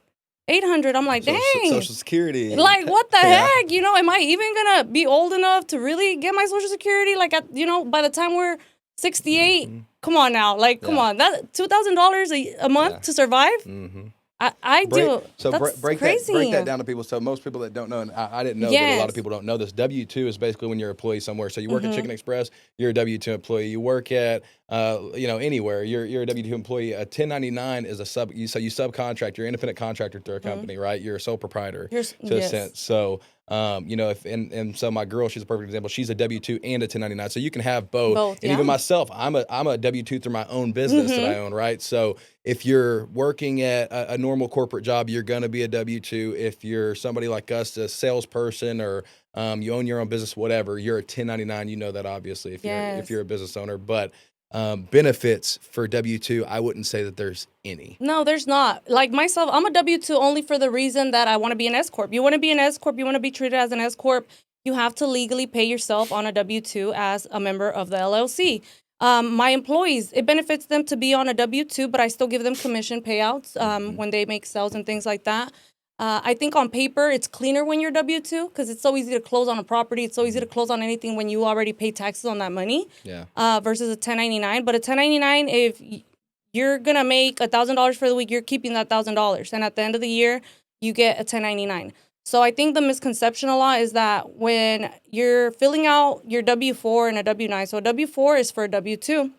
S2: $800. I'm like, dang.
S1: Social Security.
S2: Like, what the heck? You know, am I even going to be old enough to really get my Social Security? Like, you know, by the time we're 68, come on now. Like, come on. That $2,000 a month to survive? I do.
S1: So
S2: That's
S1: break
S2: crazy.
S1: break that down to people. So most people that don't know, and I didn't know that a lot of people don't know this. W-2 is basically when you're an employee somewhere. So you work at Chicken Express, you're a W-2 employee. You work at you know, anywhere, you're a W-2 employee. A 1099 is a you subcontract. You're an independent contractor through a company, right? You're a sole proprietor to a sense. So you know, if and so my girl, she's a perfect example. She's a W-2 and a 1099. So you can have both. And even myself, I'm a W-2 through my own business that I own, right? So if you're working at a normal corporate job, you're going to be a W-2. If you're somebody like us, a salesperson, or you own your own business, whatever, you're a 1099. You know that, obviously, if you're a business owner. But benefits for W-2, I wouldn't say that there's any.
S2: No, there's not. Like myself, I'm a W-2 only for the reason that I want to be an S-Corp. You want to be an S-Corp, you want to be treated as an S-Corp, you have to legally pay yourself on a W-2 as a member of the LLC. My employees, it benefits them to be on a W-2, but I still give them commission payouts when they make sales and things like that. I think on paper, it's cleaner when you're W-2 because it's so easy to close on a property. It's so easy to close on anything when you already pay taxes on that money versus a 1099. But a 1099, if you're going to make $1,000 for the week, you're keeping that $1,000. And at the end of the year, you get a 1099. So I think the misconception a lot is that when you're filling out your W-4 and a W-9, so a W-4 is for a W-2,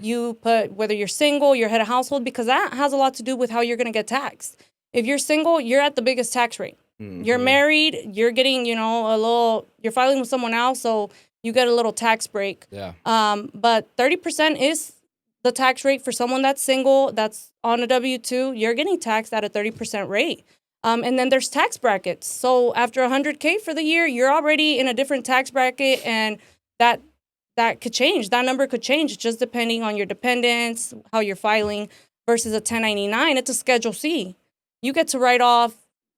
S2: you put whether you're single, you're head of household, because that has a lot to do with how you're going to get taxed. If you're single, you're at the biggest tax rate. You're married, you're getting, you know, you're filing with someone else, so you get a little tax break. But 30% is the tax rate for someone that's single, that's on a W-2. You're getting taxed at a 30% rate. And then there's tax brackets. So after $100K for the year, you're already in a different tax bracket, and that could change. That number could change just depending on your dependents, how you're filing, versus a 1099. It's a Schedule C. You get to write off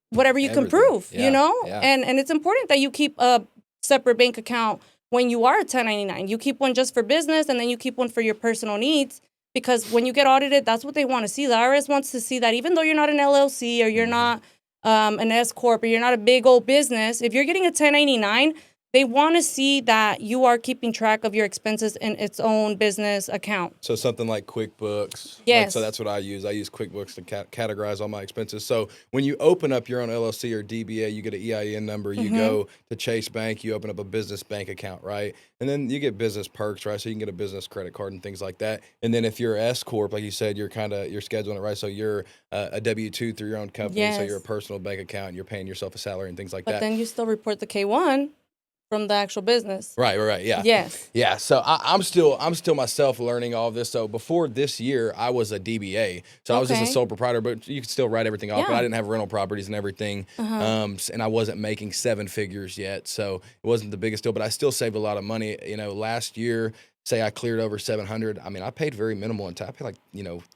S2: whatever you can prove, you know? And it's important that you keep a separate bank account when you are a 1099. You keep one just for business, and then you keep one for your personal needs, because when you get audited, that's what they want to see. The IRS wants to see that even though you're not an LLC or you're not an S-Corp or you're not a big old business, if you're getting a 1099, they want to see that you are keeping track of your expenses in its own business account.
S1: So something like QuickBooks.
S2: Yes.
S1: So that's what I use. I use QuickBooks to categorize all my expenses. So when you open up your own LLC or DBA, you get an EIN number. You go to Chase Bank. You open up a business bank account, right? And then you get business perks, right? So you can get a business credit card and things like that. And then if you're S Corp, like you said, you're scheduling it, right? So you're a W-2 through your own company. So you're a personal bank account, and you're paying yourself a salary and things like that.
S2: But then you still report the K-1 from the actual business.
S1: Right, yeah.
S2: Yes.
S1: Yeah, so I'm still myself learning all of this. So before this year, I was a DBA. So I was just a sole proprietor, but you could still write everything off. But I didn't have rental properties and everything. And I wasn't making 7 figures yet. So it wasn't the biggest deal, but I still saved a lot of money. You know, last year, say I cleared over 700. I mean, I paid very minimal in tax. I paid like,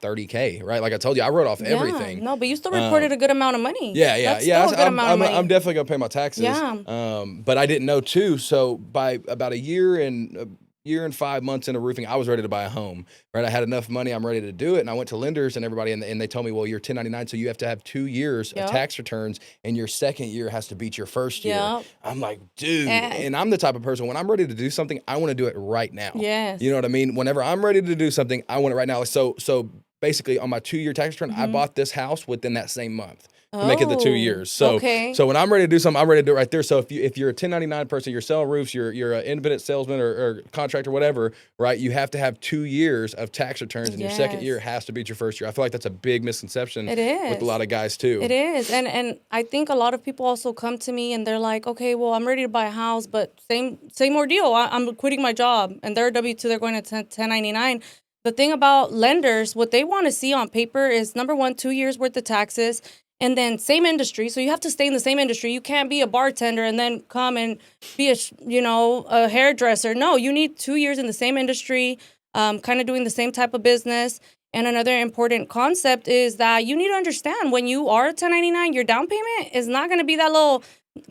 S1: $30K, right? Like I told you, I wrote off everything.
S2: No, but you still reported a good amount of money.
S1: That's
S2: still a good amount of money.
S1: I'm definitely gonna pay my taxes. But I didn't know too. So by about a year and 5 months into roofing, I was ready to buy a home, right? I had enough money. I'm ready to do it. And I went to lenders and everybody, and they told me, well, you're 1099, so you have to have 2 years of tax returns, and your second year has to beat your first year. I'm like, dude. And I'm the type of person, when I'm ready to do something, I want to do it right now.
S2: Yes.
S1: You know what I mean? Whenever I'm ready to do something, I want it right now. So basically, on my 2-year tax return, I bought this house within that same month. to make it the 2
S2: Oh,
S1: years. So
S2: okay.
S1: so when I'm ready to do something, I'm ready to do it right there. So if you're a 1099 person, you're selling roofs, you're an independent salesman or contractor, whatever, right? You have to have 2 years of tax returns, and your second year
S2: Yes,
S1: has to beat your first year. I feel like that's a big misconception
S2: it
S1: with a lot
S2: is.
S1: of guys
S2: It
S1: too.
S2: is. And I think a lot of people also come to me and they're like, okay, well, I'm ready to buy a house, but same ordeal. I'm quitting my job and they're W-2, they're going to 1099. The thing about lenders, what they want to see on paper is number one, 2 years worth of taxes, and then same industry. So you have to stay in the same industry. You can't be a bartender and then come and be a hairdresser. No, you need 2 years in the same industry, kind of doing the same type of business. And another important concept is that you need to understand when you are a 1099, your down payment is not going to be that little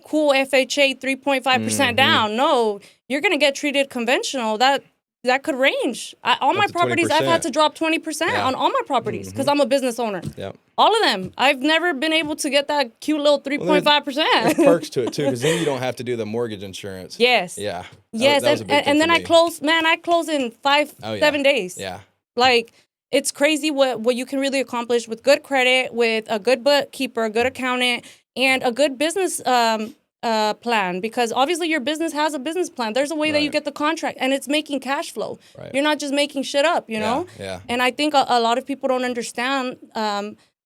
S2: cool FHA 3.5%
S1: Hmm.
S2: down. No, you're going to get treated conventional. That could range. On
S1: Up
S2: my
S1: to
S2: properties, I've had
S1: 20%.
S2: to drop 20%
S1: Yeah.
S2: on all my properties because
S1: Hmm.
S2: I'm a business owner.
S1: Yep.
S2: All of them. I've never been able to get that cute little
S1: Well, there's perks
S2: 3.5%.
S1: to it too, because then you don't have to do the mortgage insurance.
S2: Yes.
S1: Yeah,
S2: Yes.
S1: that was a big thing
S2: And
S1: for
S2: then I
S1: me.
S2: close, man, I close in
S1: Oh yeah,
S2: 7 days.
S1: yeah,
S2: Like, it's crazy what you can really accomplish with good credit, with a good bookkeeper, a good accountant, and a good business plan. Because obviously your business has a business plan. There's a way that you
S1: right,
S2: get the contract, and it's making cash flow.
S1: right.
S2: You're not just making shit up, you
S1: Yeah,
S2: know?
S1: yeah.
S2: And I think a lot of people don't understand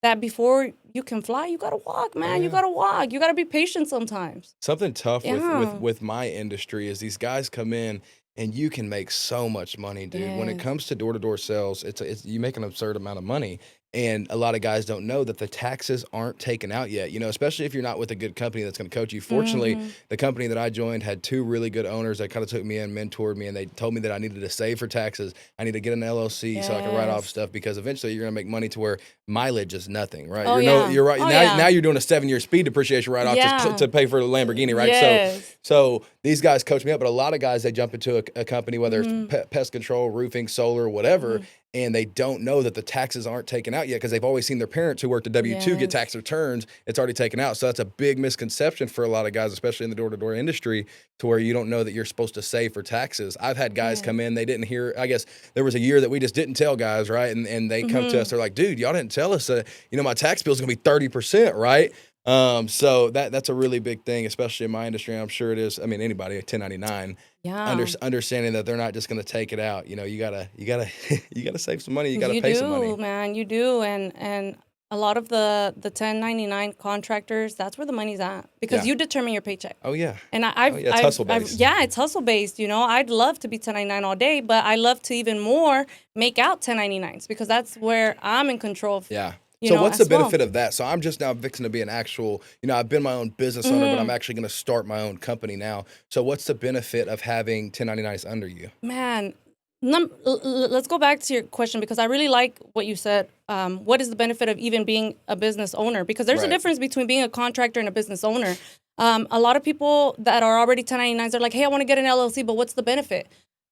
S2: that before you can fly, you gotta walk,
S1: Oh
S2: man. You
S1: yeah.
S2: gotta walk. You gotta be patient sometimes.
S1: Something tough with
S2: Yeah.
S1: my industry is these guys come in and you can make so much money, dude. When it
S2: Yes.
S1: comes to door-to-door sales, it's you make an absurd amount of money. And a lot of guys don't know that the taxes aren't taken out yet, especially if you're not with a good company that's going to coach you. Fortunately,
S2: Mm-hmm.
S1: the company that I joined had two really good owners that kind of took me in, mentored me, and they told me that I needed to save for taxes. I need to get an LLC so I can write off
S2: Yes.
S1: stuff because eventually you're going to make money to where mileage is nothing, right?
S2: Oh yeah.
S1: You're right.
S2: Oh
S1: Now
S2: yeah.
S1: you're doing a 7-year speed depreciation write-off
S2: Yeah.
S1: to pay for the Lamborghini, right?
S2: Yes.
S1: So these guys coach me up, but a lot of guys, they jump into a company, whether it's
S2: Mm-hmm.
S1: pest control, roofing, solar, whatever,
S2: Mm-hmm.
S1: and they don't know that the taxes aren't taken out yet because they've always seen their parents who worked a W-2 get
S2: Yes.
S1: tax returns. It's already taken out. So that's a big misconception for a lot of guys, especially in the door-to-door industry, to where you don't know that you're supposed to save for taxes. I've had guys
S2: Yes.
S1: come in, they didn't hear, I guess there was a year that we just didn't tell guys, right? And they come to
S2: Mm-hmm.
S1: us, they're like, dude, y'all didn't tell us, my tax bill is going to be 30%, right? So that's a really big thing, especially in my industry. And I'm sure it is. I mean, anybody at 1099,
S2: Yeah.
S1: understanding that they're not just going to take it out. You gotta you gotta save some money. You gotta
S2: You
S1: pay some
S2: do,
S1: money.
S2: man. You do, and a lot of the 1099 contractors, that's where the money's at because
S1: Yeah.
S2: you determine your paycheck.
S1: Oh yeah.
S2: And
S1: Oh yeah. It's hustle based.
S2: yeah, it's hustle based. I'd love to be 1099 all day, but I love to even more make out 1099s because that's where I'm in control of,
S1: Yeah. So what's the
S2: as well.
S1: benefit of that? So I'm just now fixing to be an actual, I've been my own business owner, but I'm
S2: Mhm.
S1: actually going to start my own company now. So what's the benefit of having 1099s under you?
S2: Man, let's go back to your question because I really like what you said. What is the benefit of even being a business owner? Because there's a
S1: Right.
S2: difference between being a contractor and a business owner. A lot of people that are already 1099s are like, hey, I want to get an LLC, but what's the benefit?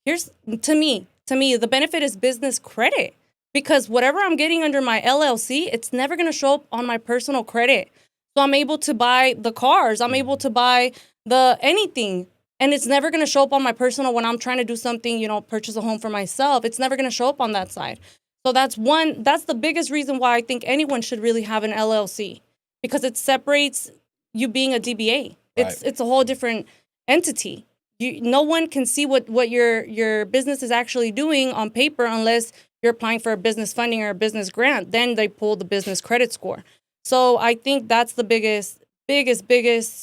S2: Here's to me, the benefit is business credit because whatever I'm getting under my LLC, it's never going to show up on my personal credit. So I'm able to buy the cars, I'm able to buy the anything. And it's never going to show up on my personal when I'm trying to do something, purchase a home for myself. It's never going to show up on that side. So that's the biggest reason why I think anyone should really have an LLC because it separates you being a DBA.
S1: Right.
S2: It's a whole different entity. No one can see what your business is actually doing on paper unless you're applying for a business funding or a business grant. Then they pull the business credit score. So I think that's the biggest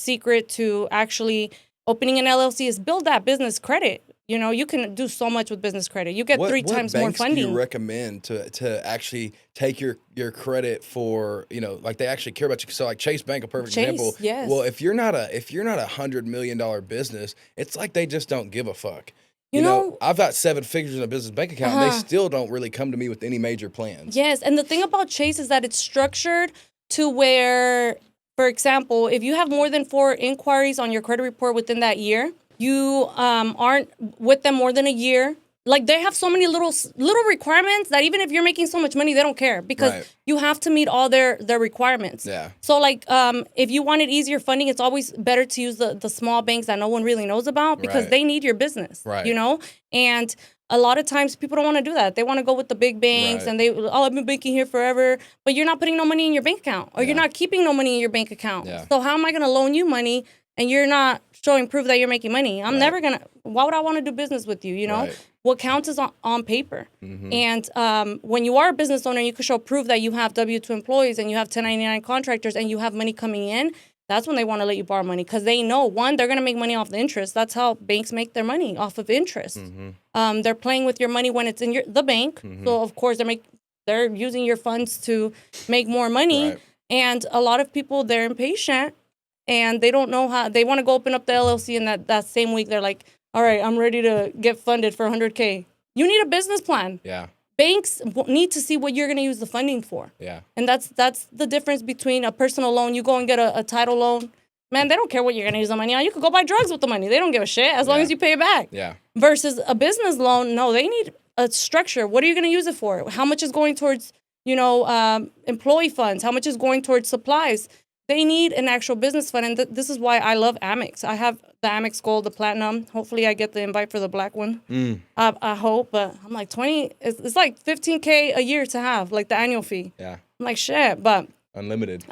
S2: secret to actually opening an LLC is build that business credit. You can do so much with business credit. You get
S1: What
S2: 3 times more
S1: banks do you
S2: funding.
S1: recommend to actually take your credit for, like they actually care about you? So like Chase Bank, a perfect
S2: Chase,
S1: example.
S2: yes.
S1: Well, if you're not a $100 million business, it's like they just don't give a fuck.
S2: You know-
S1: I've got 7 figures in a business bank account, and they still don't really come to me with any major plans.
S2: Yes, and the thing about Chase is that it's structured to where, for example, if you have more than 4 inquiries on your credit report within that year, you aren't with them more than a year. Like they have so many little requirements that even if you're making so much money, they don't care because
S1: Right.
S2: you have to meet all their requirements.
S1: Yeah.
S2: So like if you wanted easier funding, it's always better to use the small banks that no one really knows about because
S1: Right.
S2: they need your business.
S1: Right.
S2: And a lot of times people don't want to do that. They want to go with the big banks and I've been banking here forever, but you're not putting no money in your bank account or you're not keeping no money in your bank account. Yeah. So how am I going to loan you money and you're not showing proof that you're making money? I'm never going to, why would I want to do business with you? You know, what counts is on paper. And when you are a business owner, you can show proof that you have W-2 employees and you have 1099 contractors and you have money coming in. That's when they want to let you borrow money because they know, one, they're going to make money off the interest. That's how banks make their money, off of interest. They're playing with your money when it's in the bank. So, of course, they're using your funds to make more money. And a lot of people, they're impatient and they don't know how. They want to go open up the LLC and that same week they're like, all right, I'm ready to get funded for $100K. You need a business plan. Yeah. Banks need to see what you're going to use the funding for. Yeah. And that's the difference between a personal loan. You go and get a title loan. Man, they don't care what you're going to use the money on. You could go buy drugs with the money. They don't give a shit as long as you pay it back. Yeah. Versus a business loan, no, they need a structure. What are you going to use it for? How much is going towards, employee funds? How much is going towards supplies? They need an actual business fund. And this is why I love Amex. I have the Amex Gold, the Platinum. Hopefully I get the invite for the black one. I hope. But I'm like, it's like $15K a year to have, like the annual fee. Yeah. I'm like, shit, but. Unlimited.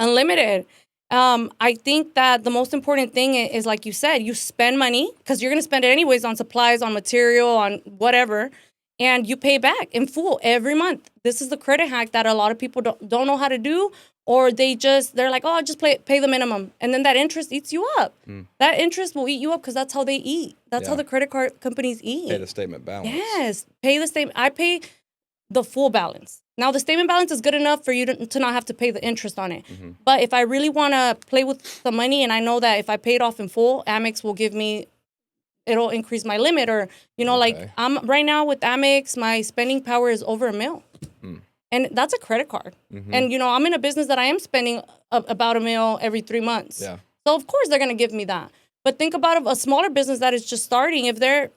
S2: I think that the most important thing is, like you said, you spend money because you're going to spend it anyways on supplies, on material, on whatever. And you pay back in full every month. This is the credit hack that a lot of people don't know how to do, or they're like, oh, I'll just pay the minimum. And then that interest eats you up. That interest will eat you up because that's how they eat. That's how the credit card companies eat.
S1: Pay the statement balance.
S2: Yes, pay the statement. I pay the full balance. Now, the statement balance is good enough for you to not have to pay the interest on it. But if I really want to play with the money and I know that if I pay it off in full, Amex will give me, it'll increase my limit. Or, like I'm right now with Amex, my spending power is over $1 million. And that's a credit card. And, I'm in a business that I am spending about $1 million every 3 months. Yeah. So, of course, they're going to give me that. But think about a smaller business that is just starting. If their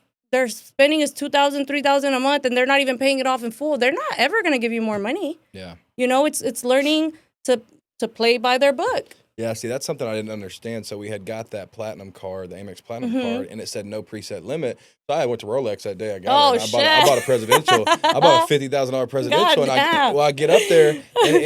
S2: spending is $2,000, $3,000 a month and they're not even paying it off in full, they're not ever going to give you more money. Yeah. It's learning to play by their book.
S1: Yeah, see, that's something I didn't understand. So we had got that platinum card, the Amex Platinum card, and it said no preset limit. So I went to Rolex that day. I got it. I bought a presidential. I bought a $50,000 presidential, I get up there, and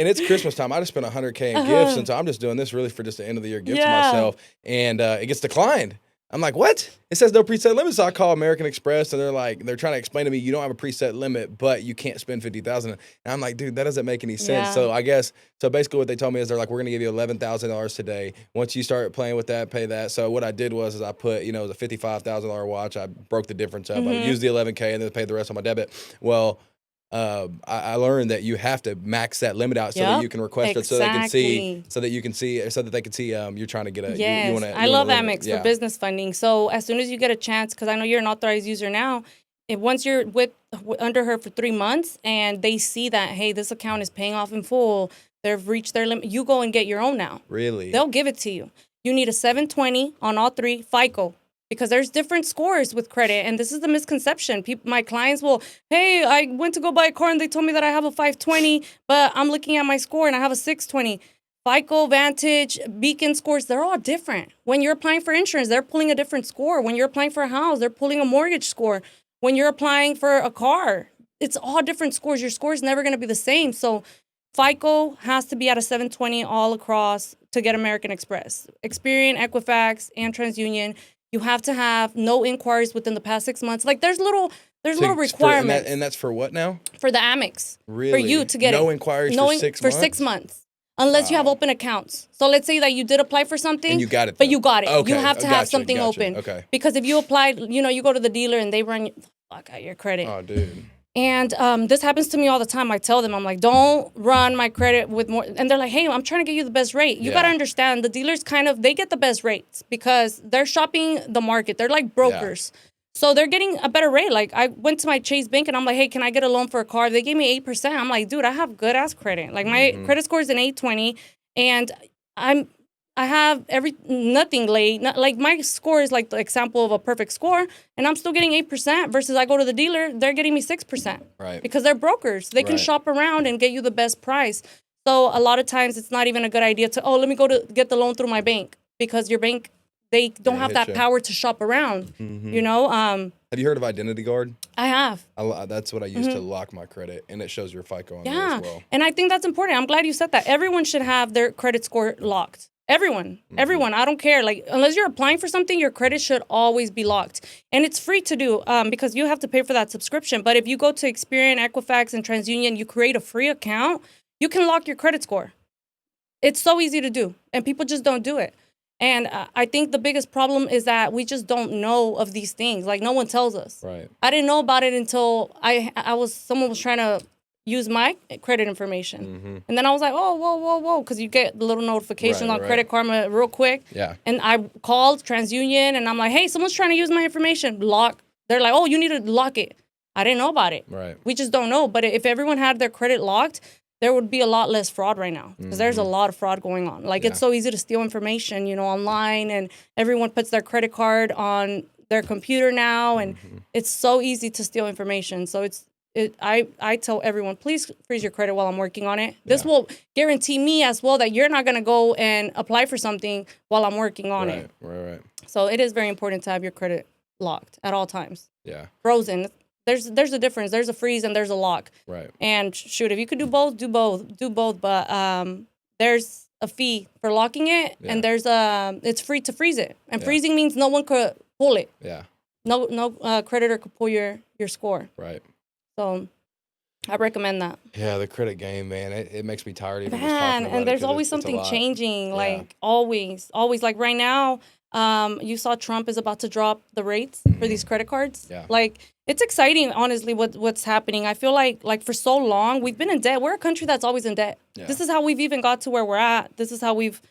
S1: it's Christmas time. I just spent $100K in gifts, and so I'm just doing this really for just the end of the year gift to myself, and it gets declined. I'm like, what? It says no preset limit. So I call American Express and they're trying to explain to me, you don't have a preset limit, but you can't spend $50,000. And I'm like, dude, that doesn't make any sense. Yeah. So basically what they told me is they're like, we're going to give you $11,000 today. Once you start playing with that, pay that. So what I did was I put, the $55,000 watch. I broke the difference up. I used the $11K and then paid the rest on my debit. Well, I learned that you have to max that limit out so that you can request it, so they can see, so that they can see you're trying to get a.
S2: Yes, I love Amex for business funding. So as soon as you get a chance, because I know you're an authorized user now, once you're under her for 3 months and they see that, hey, this account is paying off in full, they've reached their limit, you go and get your own now. Really? They'll give it to you. You need a 720 on all three FICO. Because there's different scores with credit, and this is the misconception. My clients will, hey, I went to go buy a car, and they told me that I have a 520, but I'm looking at my score, and I have a 620. FICO, Vantage, Beacon scores, they're all different. When you're applying for insurance, they're pulling a different score. When you're applying for a house, they're pulling a mortgage score. When you're applying for a car, it's all different scores. Your score is never going to be the same. So FICO has to be at a 720 all across to get American Express. Experian, Equifax, and TransUnion. You have to have no inquiries within the past 6 months. Like there's little requirements.
S1: And that's for what now?
S2: For the Amex.
S1: Really?
S2: For you to get
S1: no inquiries for 6 months?
S2: For 6 months. Unless you have open accounts. So let's say that you did apply for something.
S1: And you got it.
S2: But you got it.
S1: Okay.
S2: You have to have something open.
S1: Okay.
S2: Because if you applied, you go to the dealer and they run out your credit.
S1: Oh, dude.
S2: And this happens to me all the time. I tell them, I'm like, don't run my credit with more. And they're like, hey, I'm trying to get you the best rate. You got to understand, the dealers they get the best rates because they're shopping the market. They're like brokers. Yeah. So they're getting a better rate. Like I went to my Chase Bank and I'm like, hey, can I get a loan for a car? They gave me 8%. I'm like, dude, I have good ass credit. Like my credit score is an 820 and I have nothing late. Like my score is like the example of a perfect score, and I'm still getting 8% versus I go to the dealer, they're getting me 6%. Right. Because they're brokers. They can shop around and get you the best price. So a lot of times it's not even a good idea to, let me go to get the loan through my bank because your bank, they don't have that power to shop around,
S1: Have you heard of Identity Guard?
S2: I have.
S1: That's what I use to lock my credit, and it shows your FICO on there
S2: Yeah.
S1: as well.
S2: And I think that's important. I'm glad you said that. Everyone should have their credit score locked. Everyone. Everyone. I don't care. Like, unless you're applying for something, your credit should always be locked. And it's free to do because you have to pay for that subscription. But if you go to Experian, Equifax, and TransUnion, you create a free account, you can lock your credit score. It's so easy to do, and people just don't do it. And I think the biggest problem is that we just don't know of these things. Like, no one tells us.
S1: Right.
S2: I didn't know about it until someone was trying to use my credit information. And then I was like, oh, whoa, because you get the little notification on Credit Karma real quick.
S1: Yeah.
S2: And I called TransUnion, and I'm like, hey, someone's trying to use my information. Lock. They're like, oh, you need to lock it. I didn't know about it.
S1: Right.
S2: We just don't know. But if everyone had their credit locked, there would be a lot less fraud right now because there's a lot of fraud going on. Like, it's so easy to steal information, online, and everyone puts their credit card on their computer now, and it's so easy to steal information. So I tell everyone, please freeze your credit while I'm working on it. This will guarantee me as well that you're not going to go and apply for something while I'm working on it.
S1: Right.
S2: So it is very important to have your credit locked at all times.
S1: Yeah.
S2: Frozen. There's a difference. There's a freeze and there's a lock.
S1: Right.
S2: And shoot, if you could do both, do both. But there's a fee for locking it, and it's free to freeze it. And freezing means no one could pull it.
S1: Yeah.
S2: No creditor could pull your score.
S1: Right.
S2: So I recommend that.
S1: Yeah, the credit game, man, it makes me tired even just talking about
S2: and there's
S1: it 'cause
S2: always
S1: it's a
S2: something
S1: lot.
S2: changing. Like always. Like right now, you saw Trump is about to drop the rates for these credit cards.
S1: Yeah.
S2: Like, it's exciting, honestly, what's happening. I feel like for so long we've been in debt. We're a country that's always in debt.
S1: Yeah.
S2: This is how we've even got to where we're at. This is how we've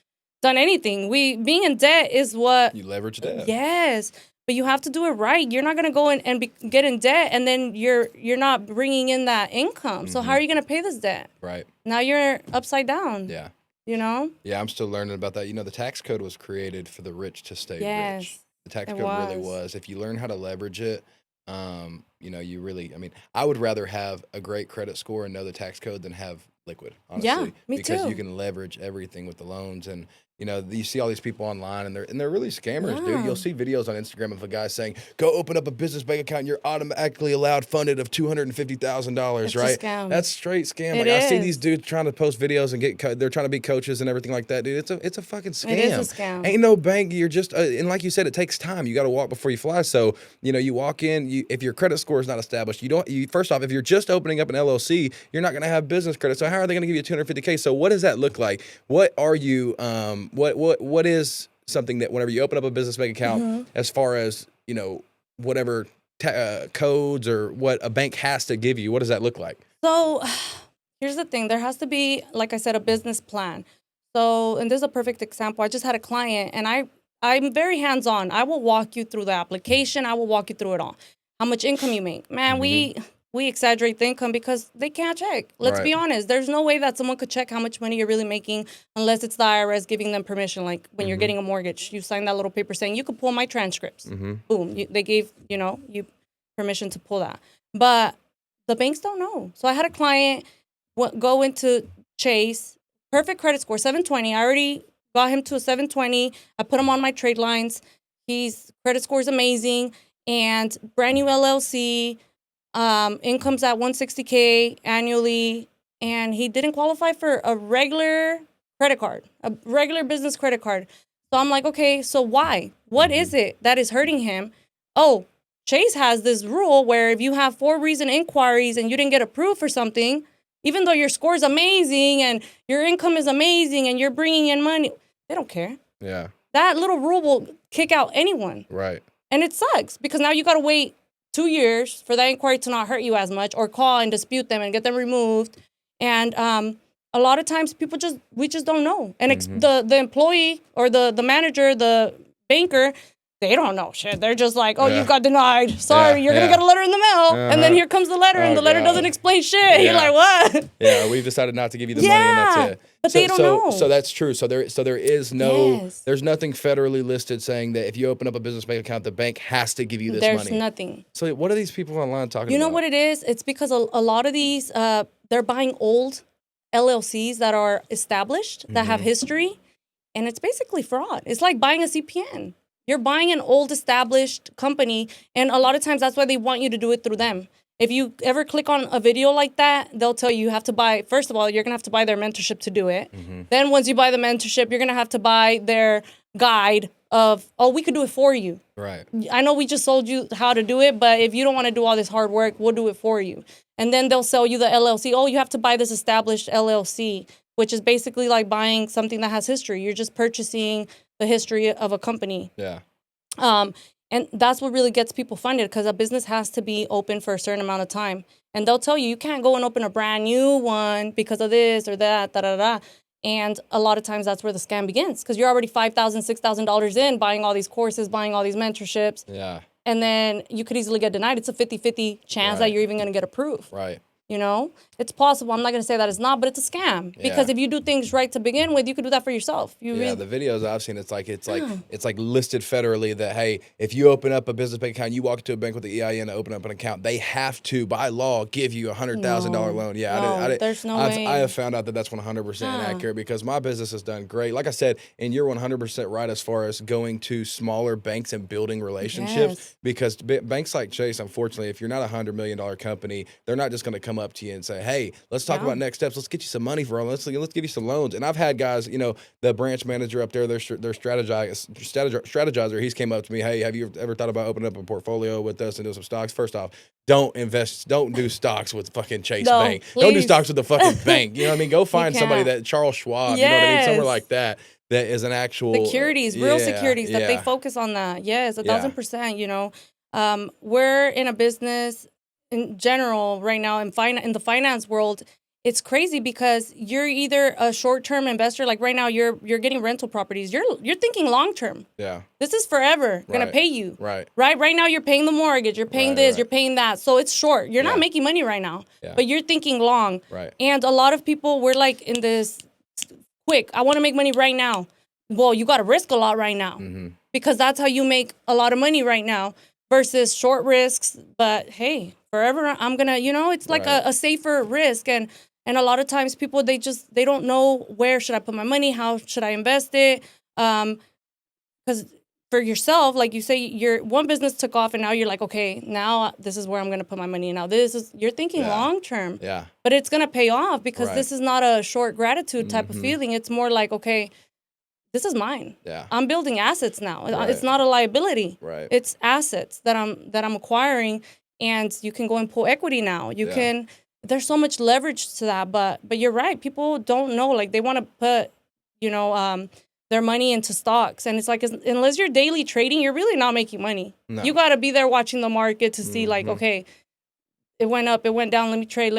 S2: done anything. Being in debt is what
S1: You leverage debt.
S2: Yes, but you have to do it right. You're not gonna go and get in debt, and then you're not bringing in that income. So how are you gonna pay this debt?
S1: Right.
S2: Now you're upside down.
S1: Yeah. Yeah, I'm still learning about that. The tax code was created for the rich to stay rich. The tax code really was. If you learn how to leverage it, you really, I would rather have a great credit score and know the tax code than have liquid, honestly.
S2: Yeah, me
S1: because
S2: too.
S1: you can leverage everything with the loans, and you see all these people online, and they're really scammers, dude. You'll see videos on Instagram of a guy saying, "Go open up a business bank account, and you're automatically allowed funded of $250,000." Right?
S2: A scam.
S1: That's straight scam.
S2: It
S1: I see
S2: is.
S1: these dudes trying to post videos and they're trying to be coaches and everything like that, dude. It's a fucking scam.
S2: It is a scam.
S1: Ain't no bank. You're just and like you said, it takes time. You got to walk before you fly. So you walk in. If your credit score is not established, first off, if you're just opening up an LLC, you're not going to have business credit. So how are they going to give you $250K? So what does that look like? What are you? What is something that whenever you open up a business bank account, as far as whatever codes or what a bank has to give you, what does that look like?
S2: So here's the thing. There has to be, like I said, a business plan. So, and this is a perfect example. I just had a client, and I'm very hands-on. I will walk you through the application. I will walk you through it all. How much income you make. Man, we exaggerate the income because they can't check. Let's be honest. There's no way that someone could check how much money you're really making unless it's the IRS giving them permission. Like when you're getting a mortgage, you sign that little paper saying you could pull my transcripts. Boom. They gave, you permission to pull that. But the banks don't know. So I had a client go into Chase, perfect credit score, 720. I already got him to a 720. I put him on my trade lines. His credit score is amazing. And brand new LLC. Income's at $160K annually, and he didn't qualify for a regular credit card, a regular business credit card. So I'm like, okay, so why? What is it that is hurting him? Oh, Chase has this rule where if you have 4 recent inquiries and you didn't get approved for something, even though your score is amazing and your income is amazing and you're bringing in money, they don't care.
S1: Yeah.
S2: That little rule will kick out anyone.
S1: Right.
S2: And it sucks because now you got to wait 2 years for that inquiry to not hurt you as much, or call and dispute them and get them removed. And a lot of times we just don't know. And the employee or the manager, the banker, they don't know shit. They're just like, oh, you got denied. Sorry, you're going to get a letter in the mail. And then here comes the letter, and the letter doesn't explain shit. You're like, what?
S1: Yeah, we've decided not to give you the money, and that's it.
S2: But they don't know.
S1: So that's true. So there is no, there's nothing federally listed saying that if you open up a business bank account, the bank has to give you this money.
S2: There's nothing.
S1: So what are these people online talking about?
S2: You know what it is? It's because a lot of these, they're buying old LLCs that are established, that have history, and it's basically fraud. It's like buying a CPN. You're buying an old established company, and a lot of times that's why they want you to do it through them. If you ever click on a video like that, they'll tell you have to buy, first of all, you're going to have to buy their mentorship to do it. Then once you buy the mentorship, you're going to have to buy their guide of, oh, we could do it for you.
S1: Right.
S2: I know we just sold you how to do it, but if you don't want to do all this hard work, we'll do it for you. And then they'll sell you the LLC. Oh, you have to buy this established LLC, which is basically like buying something that has history. You're just purchasing the history of a company.
S1: Yeah.
S2: And that's what really gets people funded, because a business has to be open for a certain amount of time. And they'll tell you, you can't go and open a brand new one because of this or that, da-da-da. And a lot of times that's where the scam begins, because you're already $5,000, $6,000 in buying all these courses, buying all these mentorships.
S1: Yeah.
S2: And then you could easily get denied. It's a 50-50 chance that you're even going to get approved.
S1: Right.
S2: You know, it's possible. I'm not going to say that it's not, but it's a scam. Because if you do things right to begin with, you could do that for yourself. The
S1: videos I've seen, it's like listed federally that, hey, if you open up a business bank account, you walk into a bank with the EIN to open up an account, they have to, by law, give you $100,000 loan. Yeah,
S2: there's no way.
S1: I have found out that that's 100% inaccurate, because my business has done great. Like I said, and you're 100% right as far as going to smaller banks and building relationships, because banks like Chase, unfortunately, if you're not a $100 million company, they're not just going to come up to you and say, hey, let's talk about next steps. Let's get you some money for them. Let's give you some loans. And I've had guys, you know, the branch manager up there, their strategizer, he's came up to me, hey, have you ever thought about opening up a portfolio with us and do some stocks? First off, don't do stocks with fucking Chase Bank.
S2: Please.
S1: Don't do stocks with the fucking bank. You know what I mean? Go find somebody that Charles Schwab, you know what I mean? Somewhere like that. That is an actual
S2: securities, real securities, that they focus on that. Yes, 1,000%. You know, we're in a business in general right now in the finance world. It's crazy because you're either a short-term investor, like right now you're getting rental properties. You're thinking long-term. Yeah. This is forever gonna pay you. Right. Right now you're paying the mortgage, you're paying this, you're paying that. So it's short. You're not making money right now. Yeah. But you're thinking long. Right. And a lot of people, we're like in this quick, I want to make money right now. Well, you got to risk a lot right now, because that's how you make a lot of money right now, versus short risks. But hey, forever I'm gonna, you know, it's like a safer risk. And a lot of times people, they don't know, where should I put my money? How should I invest it? Because for yourself, like you say, your one business took off and now you're like, okay, now this is where I'm going to put my money. Now you're thinking long-term, but it's going to pay off, because this is not a short gratitude type of feeling. It's more like, okay, this is mine. Yeah. I'm building assets now. It's not a liability. Right. It's assets that I'm acquiring, and you can go and pull equity now. You can, there's so much leverage to that, but you're right. People don't know, like they want to put, you know, their money into stocks. And it's like, unless you're daily trading, you're really not making money. No. You got to be there watching the market to see like, okay, it went up, it went down, let me trade,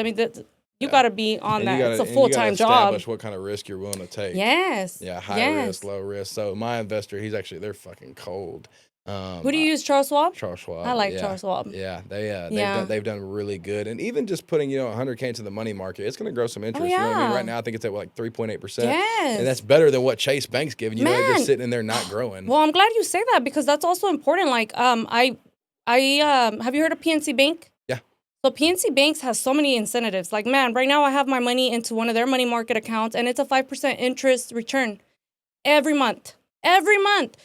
S2: you got to be on that. It's a full-time job.
S1: Establish what kind of risk you're willing to take.
S2: Yes.
S1: Yeah, high risk, low risk. So my investor, they're fucking cold.
S2: Who do you use, Charles Schwab?
S1: Charles Schwab.
S2: I like Charles Schwab.
S1: Yeah, they've done really good, and even just putting $100K into the money market, it's going to grow some interest. You know what I mean? Right now, I think it's at like 3.8%. Yes, and that's better than what Chase Bank's giving you. They're just sitting in there not growing.
S2: Well, I'm glad you say that, because that's also important. Like, I have you heard of PNC Bank? Yeah. So PNC Banks has so many incentives. Like, man, right now I have my money into one of their money market accounts, and it's a 5% interest return every month. Every month.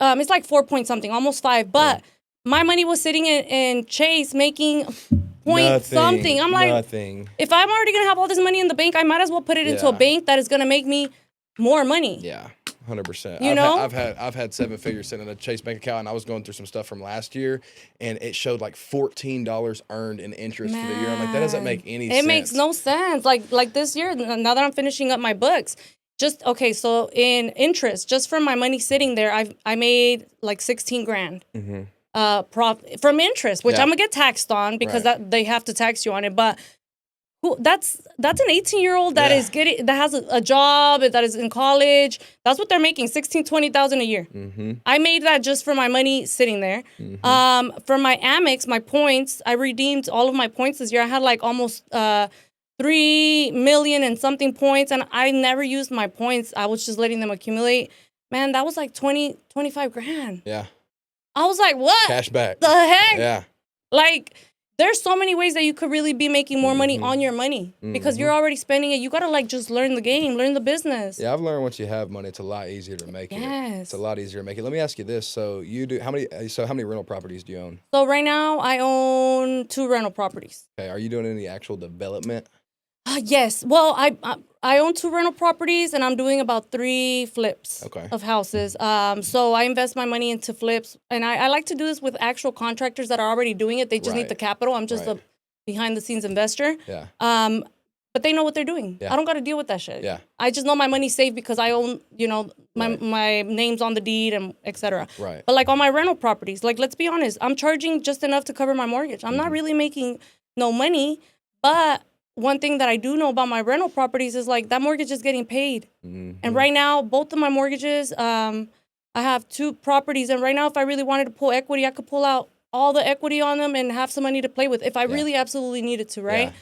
S2: It's like 4 point something, almost 5. But my money was sitting in Chase making point something. I'm like, if I'm already going to have all this money in the bank, I might as well put it into a bank that is going to make me more money.
S1: Yeah, 100%.
S2: You know?
S1: I've had 7 figures sitting in a Chase bank account, and I was going through some stuff from last year, and it showed like $14 earned in interest for the year. I'm like, that doesn't make any sense.
S2: It makes no sense. Like this year, now that I'm finishing up my books, so in interest, just from my money sitting there, I made like 16 grand from interest, which I'm gonna get taxed on, because they have to tax you on it. But that's an 18-year-old that is that has a job, that is in college. That's what they're making, $16,000-$20,000 a year. I made that just for my money sitting there. For my Amex, my points, I redeemed all of my points this year. I had like almost 3 million and something points, and I never used my points. I was just letting them accumulate. Man, that was like 25 grand. Yeah. I was like, what?
S1: Cash back.
S2: The heck?
S1: Yeah.
S2: Like, there's so many ways that you could really be making more money on your money because you're already spending it. You got to like just learn the game, learn the business.
S1: Yeah, I've learned once you have money, it's a lot easier to make it. It's a lot easier to make it. Let me ask you this. So how many rental properties do you own?
S2: So right now I own 2 rental properties.
S1: Okay. Are you doing any actual development?
S2: Yes. Well, I own 2 rental properties and I'm doing about 3 flips of houses. So I invest my money into flips, and I like to do this with actual contractors that are already doing it. They just need the capital. I'm just a behind the scenes investor.
S1: Yeah.
S2: But they know what they're doing.
S1: Yeah.
S2: I don't got to deal with that shit.
S1: Yeah.
S2: I just know my money's safe because I own, my name's on the deed and et cetera.
S1: Right.
S2: But like on my rental properties, like let's be honest, I'm charging just enough to cover my mortgage. I'm not really making no money, but one thing that I do know about my rental properties is like that mortgage is getting paid. And right now, both of my mortgages, I have 2 properties. And right now, if I really wanted to pull equity, I could pull out all the equity on them and have some money to play with if I really absolutely needed to, right? Yeah.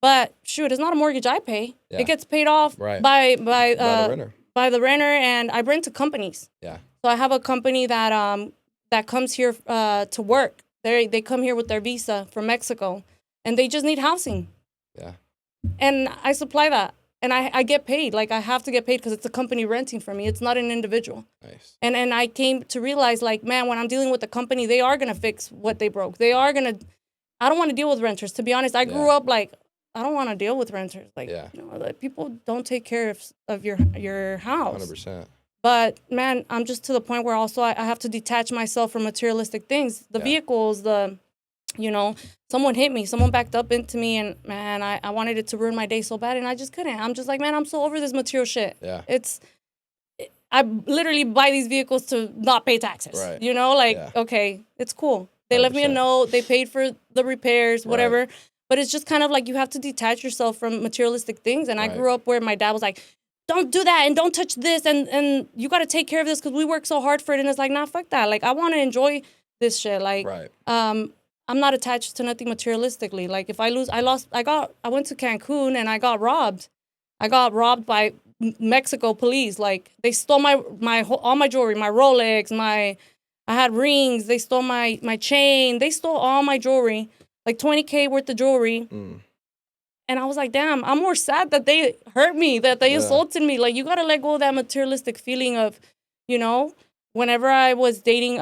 S2: But shoot, it's not a mortgage I pay. Yeah. It gets paid off by the renter, and I rent to companies. Yeah. So I have a company that comes here to work. They come here with their visa from Mexico, and they just need housing. Yeah. And I supply that, and I get paid. Like I have to get paid because it's a company renting for me. It's not an individual. Nice. And I came to realize, like, man, when I'm dealing with a company, they are gonna fix what they broke. They are gonna. I don't want to deal with renters. To be honest, I grew up like. I don't want to deal with renters. Like, like people don't take care of your house.
S1: 100%.
S2: But man, I'm just to the point where also I have to detach myself from materialistic things. The vehicles, someone hit me, someone backed up into me, and man, I wanted it to ruin my day so bad, and I just couldn't. I'm just like, man, I'm so over this material shit. Yeah. I literally buy these vehicles to not pay taxes. Right. Okay, it's cool. They 100%. Left me a note. They paid for the repairs, whatever. Right. But it's just kind of like you have to detach yourself from materialistic things. And I grew up where my dad was like, don't do that and don't touch this. And you got to take care of this because we work so hard for it. And it's like, nah, fuck that. Like, I want to enjoy this shit. Like, I'm not attached to nothing materialistically. Like, if I lose, I went to Cancun and I got robbed. I got robbed by Mexico police. Like, they stole all my jewelry, my Rolex, I had rings. They stole my chain. They stole all my jewelry. Like $20K worth of jewelry. And I was like, damn, I'm more sad that they hurt me, that they assaulted me. Like, you got to let go of that materialistic feeling of, whenever I was dating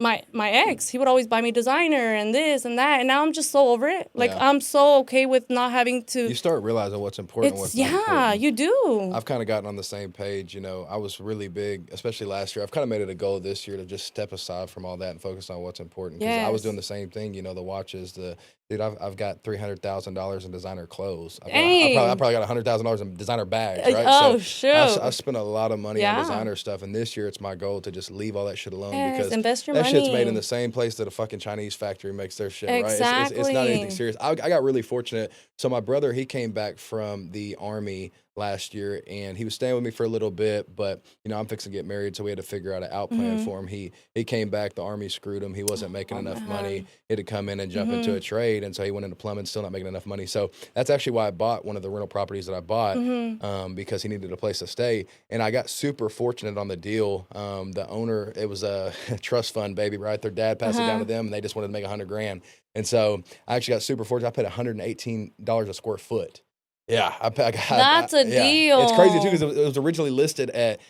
S2: my ex, he would always buy me designer and this and that. And now I'm just so over it. Like, I'm so okay with not having to. You
S1: start realizing what's important and what's not important.
S2: Yeah, you do.
S1: I've kind of gotten on the same page. I was really big, especially last year. I've kind of made it a goal this year to just step aside from all that and focus on what's important. Because I was doing the same thing, the watches, dude, I've got $300,000 in designer clothes. I probably got $100,000 in designer bags, right?
S2: Oh, shoot.
S1: I spent a lot of money on designer stuff, and this year it's my goal to just leave all that shit alone because
S2: invest your
S1: that
S2: money.
S1: shit's made in the same place that a fucking Chinese factory makes their shit,
S2: Exactly.
S1: right? It's not anything serious. I got really fortunate. So my brother, he came back from the Army last year, and he was staying with me for a little bit, but I'm fixing to get married, so we had to figure out an out plan for him. He came back, the Army screwed him. He wasn't making enough money. He had to come in and jump into a trade, and so he went into plumbing, still not making enough money. So that's actually why I bought one of the rental properties that I bought, because he needed a place to stay. And I got super fortunate on the deal. The owner, it was a trust fund, baby, right? Their dad passed it down to them, and they just wanted to make $100,000. And so I actually got super fortunate. I paid $118 a square foot. Yeah,
S2: that's a deal.
S1: It's crazy too because it was originally listed at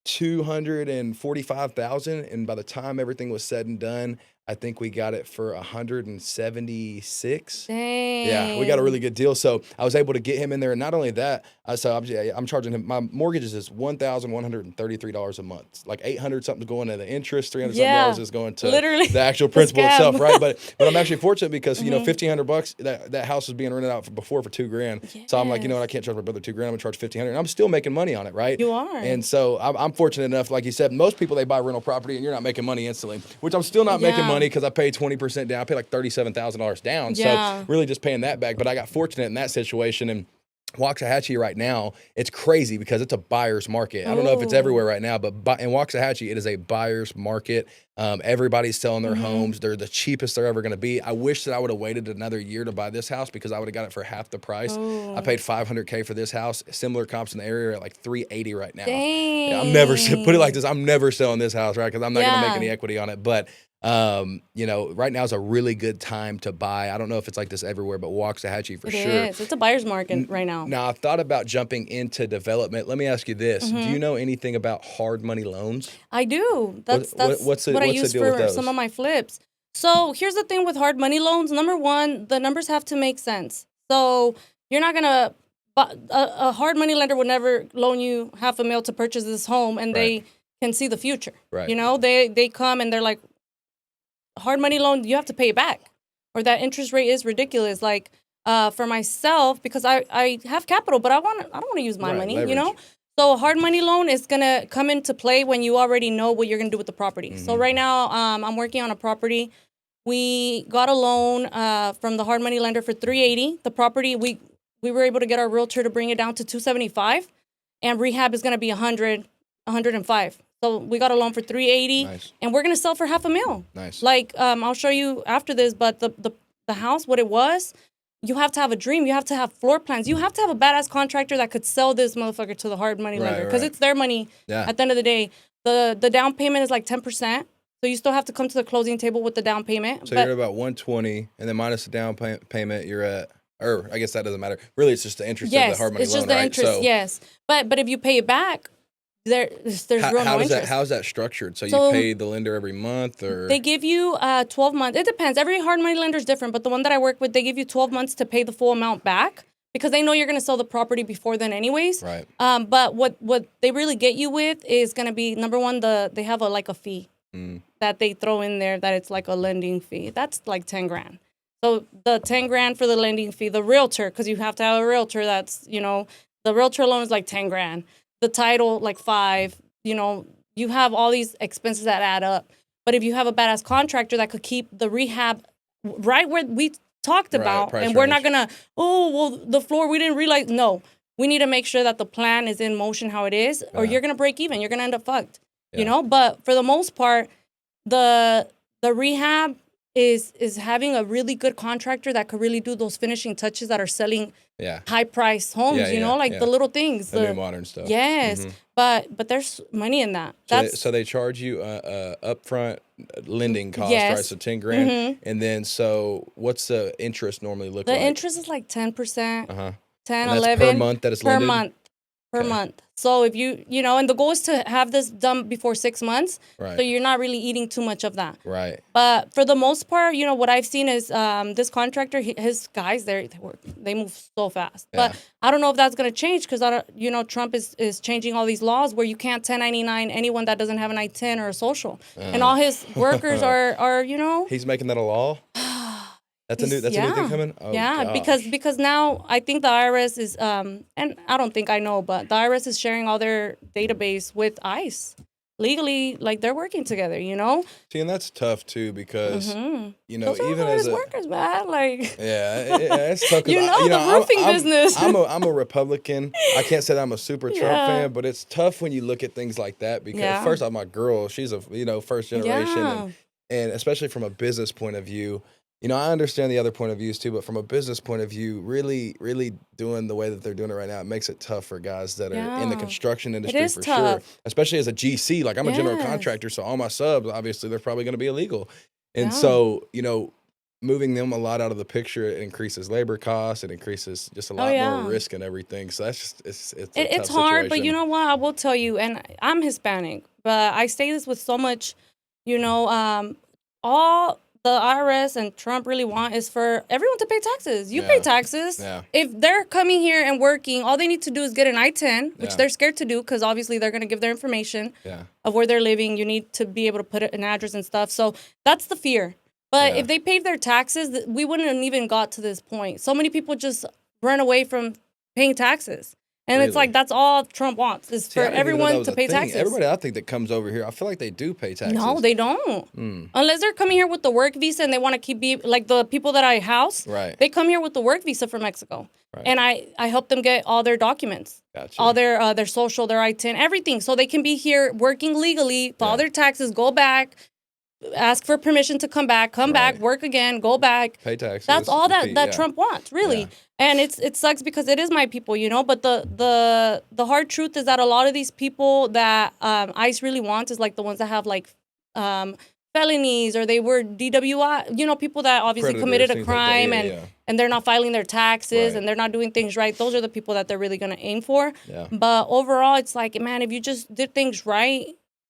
S1: $245,000, and by the time everything was said and done, I think we got it for $176.
S2: Dang.
S1: Yeah, we got a really good deal. So I was able to get him in there, and not only that, I'm charging him. My mortgages is $1,133 a month. Like $800 something going to the interest, $300 something is going to
S2: literally
S1: the actual principal itself, right? But I'm actually fortunate because $1,500 that house was being rented out before for $2,000. Yes. So I'm like, I can't charge my brother $2,000. I'm gonna charge $1,500, and I'm still making money on it, right?
S2: You are.
S1: And so I'm fortunate enough, like you said, most people they buy rental property and you're not making money instantly, which I'm still not making money because I paid 20% down. I paid like $37,000 down. So really just paying that back. But I got fortunate in that situation. And Waxahachie right now, it's crazy because it's a buyer's market. I don't know if it's everywhere right now, but in Waxahachie, it is a buyer's market. Everybody's selling their homes. They're the cheapest they're ever going to be. I wish that I would have waited another year to buy this house because I would have got it for half the price. I paid $500K for this house. Similar comps in the area are at like $380 right now.
S2: Dang.
S1: Yeah, I'm never, put it like this, I'm never selling this house, right? Because I'm not going to make any equity on it. But Right now is a really good time to buy. I don't know if it's like this everywhere, but Waxahachie for
S2: It
S1: sure.
S2: is. It's a buyer's market right now.
S1: Now, I've thought about jumping into development. Let me ask you this. Do you know anything about hard money loans?
S2: I do. That's
S1: what's
S2: what I
S1: the
S2: use
S1: deal with
S2: for
S1: those?
S2: some of my flips. So here's the thing with hard money loans. Number one, the numbers have to make sense. So you're not gonna. A hard money lender would never loan you $500,000 to purchase this home, and they can see the future.
S1: Right.
S2: You know, they come and they're like, hard money loan, you have to pay it back, or that interest rate is ridiculous. Like for myself, because I have capital, but I don't want to use my money.
S1: Leverage.
S2: You know. So a hard money loan is gonna come into play when you already know what you're gonna do with the property. So right now, I'm working on a property. We got a loan from the hard money lender for $380. The property we were able to get our realtor to bring it down to $275, and rehab is gonna be $105. So we got a loan for $380,
S1: Nice.
S2: and we're gonna sell for $500,000.
S1: Nice.
S2: Like I'll show you after this, but the house, what it was. You have to have a dream. You have to have floor plans. You have to have a badass contractor that could sell this motherfucker to the hard money lender, because it's their money.
S1: Yeah.
S2: At the end of the day, the down payment is like 10%. So you still have to come to the closing table with the down payment.
S1: So you're at about 120, and then minus the down payment, you're at, or I guess that doesn't matter. Really, it's just the interest of the hard money loan,
S2: it's just the
S1: right?
S2: interest.
S1: So,
S2: yes, but if you pay it back, there's real no interest.
S1: How's that structured? So you pay the lender every month, or
S2: they give you 12 months. It depends. Every hard money lender is different, but the one that I work with, they give you 12 months to pay the full amount back, because they know you're going to sell the property before then anyways.
S1: Right.
S2: But what they really get you with is going to be, number one, they have a fee that they throw in there, that it's like a lending fee. That's like 10 grand. So the 10 grand for the lending fee, the realtor, because you have to have a realtor, that's, the realtor loan is like 10 grand. The title, like 5, you have all these expenses that add up. But if you have a badass contractor that could keep the rehab right where we talked about, and we're not gonna, the floor, we didn't realize. No, we need to make sure that the plan is in motion how it is, or you're gonna break even. You're gonna end up fucked, But for the most part, the rehab is having a really good contractor that could really do those finishing touches that are selling high priced homes, the little things,
S1: the new modern stuff.
S2: Yes, but there's money in that.
S1: So they charge you upfront lending cost, right? So 10 grand, and then so what's the interest normally look like?
S2: The interest is like 10%, 10,
S1: and
S2: 11
S1: that's per month that it's
S2: per
S1: lended?
S2: Per month. So if and the goal is to have this done before 6 months, so you're not really eating too much of that.
S1: Right.
S2: But for the most part, what I've seen is this contractor, his guys, they move so fast.
S1: Yeah.
S2: But I don't know if that's going to change, because Trump is changing all these laws where you can't 1099 anyone that doesn't have an I-10 or a social, and all his workers are.
S1: He's making that a law. That's a new thing coming? Oh,
S2: gosh. because now I think the IRS is and I don't think I know, but the IRS is sharing all their database with ICE. Legally, like, they're working together,
S1: See, and that's tough too, because
S2: Those
S1: even
S2: are
S1: as
S2: his workers, man. Like,
S1: it's tough.
S2: the roofing business.
S1: I'm a Republican. I can't say that I'm a super Trump fan, but it's tough when you look at things like that, because first off, my girl, she's a first generation, and especially from a business point of view. I understand the other point of views too, but from a business point of view, really, really doing the way that they're doing it right now, it makes it tough for guys that are in the construction industry for sure. Especially as a GC, like I'm a general contractor, so all my subs, obviously, they're probably going to be illegal. And so, moving them a lot out of the picture, it increases labor costs, it increases just a lot more risk and everything. So that's just, it's
S2: hard,
S1: situation.
S2: but you know what? I will tell you, and I'm Hispanic, but I say this with so much, all the IRS and Trump really want is for everyone to pay taxes. You pay taxes.
S1: Yeah.
S2: If they're coming here and working, all they need to do is get an I-10, which they're scared to do, because obviously they're going to give their information of where they're living. You need to be able to put an address and stuff. So that's the fear. But if they paid their taxes, we wouldn't have even got to this point. So many people just run away from paying taxes. And it's like, that's all Trump wants, is for everyone to pay taxes.
S1: Everybody, I think, that comes over here, I feel like they do pay taxes.
S2: No, they don't. Unless they're coming here with the work visa and they want to like the people that I house, they come here with the work visa from Mexico. Right. And I help them get all their documents, all their social, their I-10, everything. So they can be here working legally, file their taxes, go back, ask for permission to come back, work again, go back.
S1: Pay taxes.
S2: That's all that Trump wants, really. Yeah. And it sucks because it is my people, But the hard truth is that a lot of these people that ICE really wants is like the ones that have like felonies or they were DWI, people that obviously
S1: Predators,
S2: committed a
S1: things like that.
S2: crime
S1: Yeah.
S2: and they're not filing their taxes
S1: Right.
S2: and they're not doing things right. Those are the people that they're really going to aim for.
S1: Yeah.
S2: But overall, it's like, man, if you just did things right,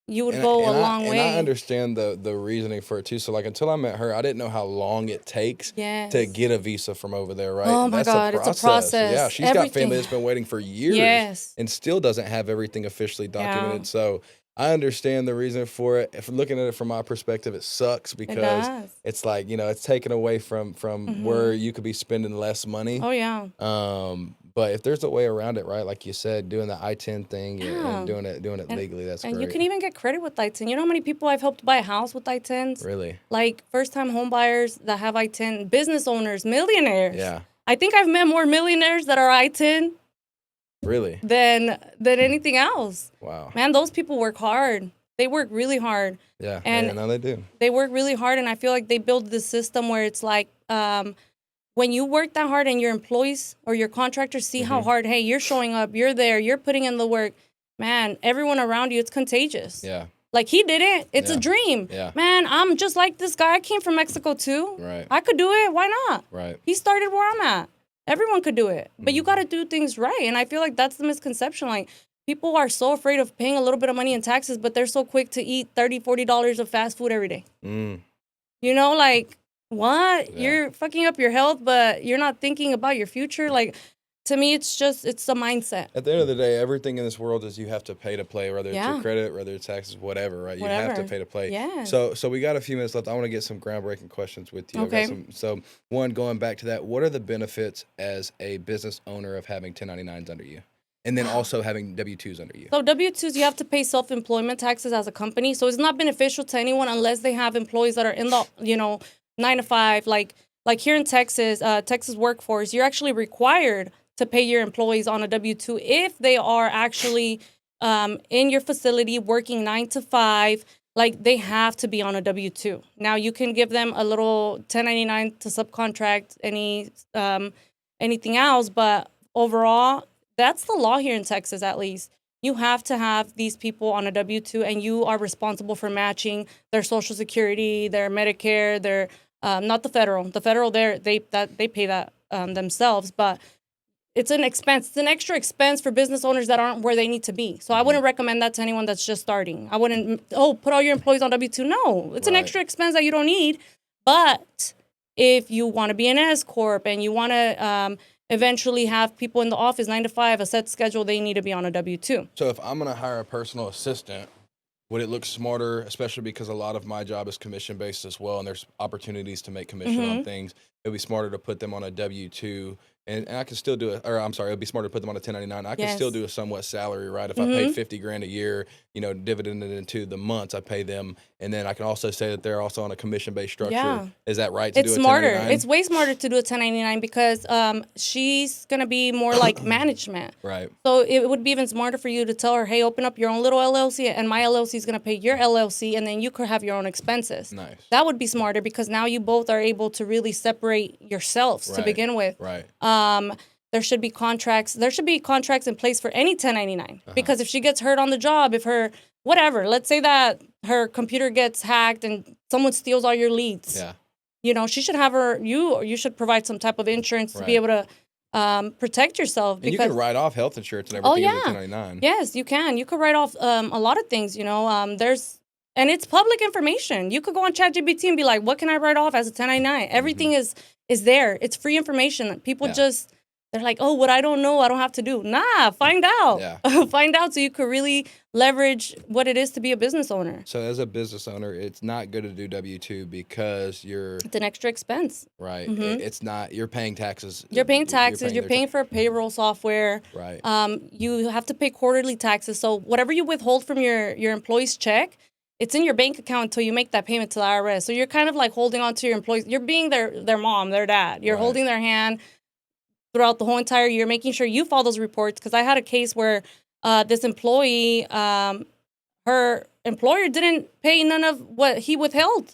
S2: you would go a long way.
S1: And I understand the reasoning for it too. So like until I met her, I didn't know how long it takes to get a visa from over there, right?
S2: Oh my God, it's a process.
S1: Yeah, she's got family that's been waiting for years and still doesn't have everything officially documented.
S2: Yeah.
S1: So I understand the reason for it. If looking at it from my perspective, it sucks because it's like, it's taken away from where you could be spending less money.
S2: Oh yeah.
S1: But if there's a way around it, right, like you said, doing the I-10 thing and doing it legally, that's great.
S2: And you can even get credit with I-10. You know how many people I've helped buy a house with I-10s?
S1: Really?
S2: Like first-time home buyers that have I-10, business owners, millionaires.
S1: Yeah.
S2: I think I've met more millionaires that are I-10
S1: really
S2: than anything else.
S1: Wow.
S2: Man, those people work hard. They work really hard.
S1: Yeah,
S2: and
S1: no, they do.
S2: They work really hard, and I feel like they build this system where it's like when you work that hard and your employees or your contractors see how hard, hey, you're showing up, you're there, you're putting in the work, man, everyone around you, it's contagious.
S1: Yeah.
S2: Like he did it. It's a dream.
S1: Yeah.
S2: Man, I'm just like this guy. I came from Mexico too.
S1: Right.
S2: I could do it. Why not?
S1: Right.
S2: He started where I'm at. Everyone could do it. But you got to do things right. And I feel like that's the misconception. Like people are so afraid of paying a little bit of money in taxes, but they're so quick to eat $30, $40 of fast food every day. Like, what? Yeah. You're fucking up your health, but you're not thinking about your future. Like, to me, it's a mindset.
S1: At the end of the day, everything in this world is you have to pay to play, whether it's your credit, whether it's taxes, whatever, right? You have to pay to play.
S2: Yeah.
S1: So we got a few minutes left. I want to get some groundbreaking questions with you.
S2: Okay.
S1: So one, going back to that, what are the benefits as a business owner of having 1099s under you? And then also having W-2s under you.
S2: So W-2s, you have to pay self-employment taxes as a company. So it's not beneficial to anyone unless they have employees that are in the, 9 to 5. Like here in Texas, Texas workforce, you're actually required to pay your employees on a W-2 if they are actually in your facility working 9 to 5. Like they have to be on a W-2. Now you can give them a little 1099 to subcontract anything else, but overall, that's the law here in Texas, at least. You have to have these people on a W-2, and you are responsible for matching their Social Security, their Medicare, their not the federal. The federal, they pay that themselves, but it's an expense. It's an extra expense for business owners that aren't where they need to be. So I wouldn't recommend that to anyone that's just starting. I wouldn't, put all your employees on W-2. No, it's an extra expense that you don't need. But if you want to be an S Corp and you want to eventually have people in the office 9 to 5, a set schedule, they need to be on a W-2.
S1: So if I'm going to hire a personal assistant, would it look smarter, especially because a lot of my job is commission-based as well, and there's opportunities to make commission on things? It would be smarter to put them on a W-2, and I can still do it. Or I'm sorry, it would be smarter to put them on a 1099. I can still do a somewhat salary, right? If I pay $50,000 a year, dividended into the months I pay them, and then I can also say that they're also on a commission-based structure. Yeah. Is that right? To
S2: it's
S1: do a
S2: smarter.
S1: 1099?
S2: It's way smarter to do a 1099 because she's gonna be more like management.
S1: Right.
S2: So it would be even smarter for you to tell her, hey, open up your own little LLC, and my LLC is gonna pay your LLC, and then you could have your own expenses.
S1: Nice.
S2: That would be smarter because now you both are able to really separate yourselves to begin with.
S1: Right.
S2: There should be contracts. There should be contracts in place for any 1099 because if she gets hurt on the job, if her whatever, let's say that her computer gets hacked and someone steals all your leads.
S1: Yeah.
S2: She should have you should provide some type of insurance to be able to protect yourself.
S1: And you can write off health insurance and everything as a 1099.
S2: Yes, you can. You could write off a lot of things. And it's public information. You could go on ChatGPT and be like, what can I write off as a 1099? Everything is there. It's free information. People they're like, oh, what I don't know, I don't have to do. Nah, find out.
S1: Yeah.
S2: Find out so you could really leverage what it is to be a business owner.
S1: So as a business owner, it's not good to do W-2 because
S2: it's an extra expense.
S1: Right. It's not, you're paying taxes.
S2: You're paying taxes. You're paying for payroll software.
S1: Right.
S2: You have to pay quarterly taxes. So whatever you withhold from your employee's check, it's in your bank account until you make that payment to the IRS. So you're kind of like holding on to your employees. You're being their mom, their dad. You're holding their hand throughout the whole entire year, making sure you follow those reports. Because I had a case where this employee, her employer didn't pay none of what he withheld.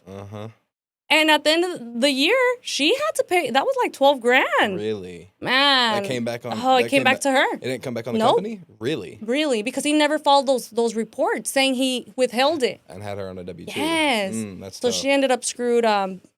S2: And at the end of the year, she had to pay. That was like 12 grand.
S1: Really?
S2: Man.
S1: That came back on.
S2: Oh, it came back to her.
S1: It didn't come back on the
S2: Nope.
S1: company? Really?
S2: Really, because he never followed those reports saying he withheld it.
S1: And had her on a W-2.
S2: Yes.
S1: That's
S2: So
S1: tough.
S2: she ended up screwed.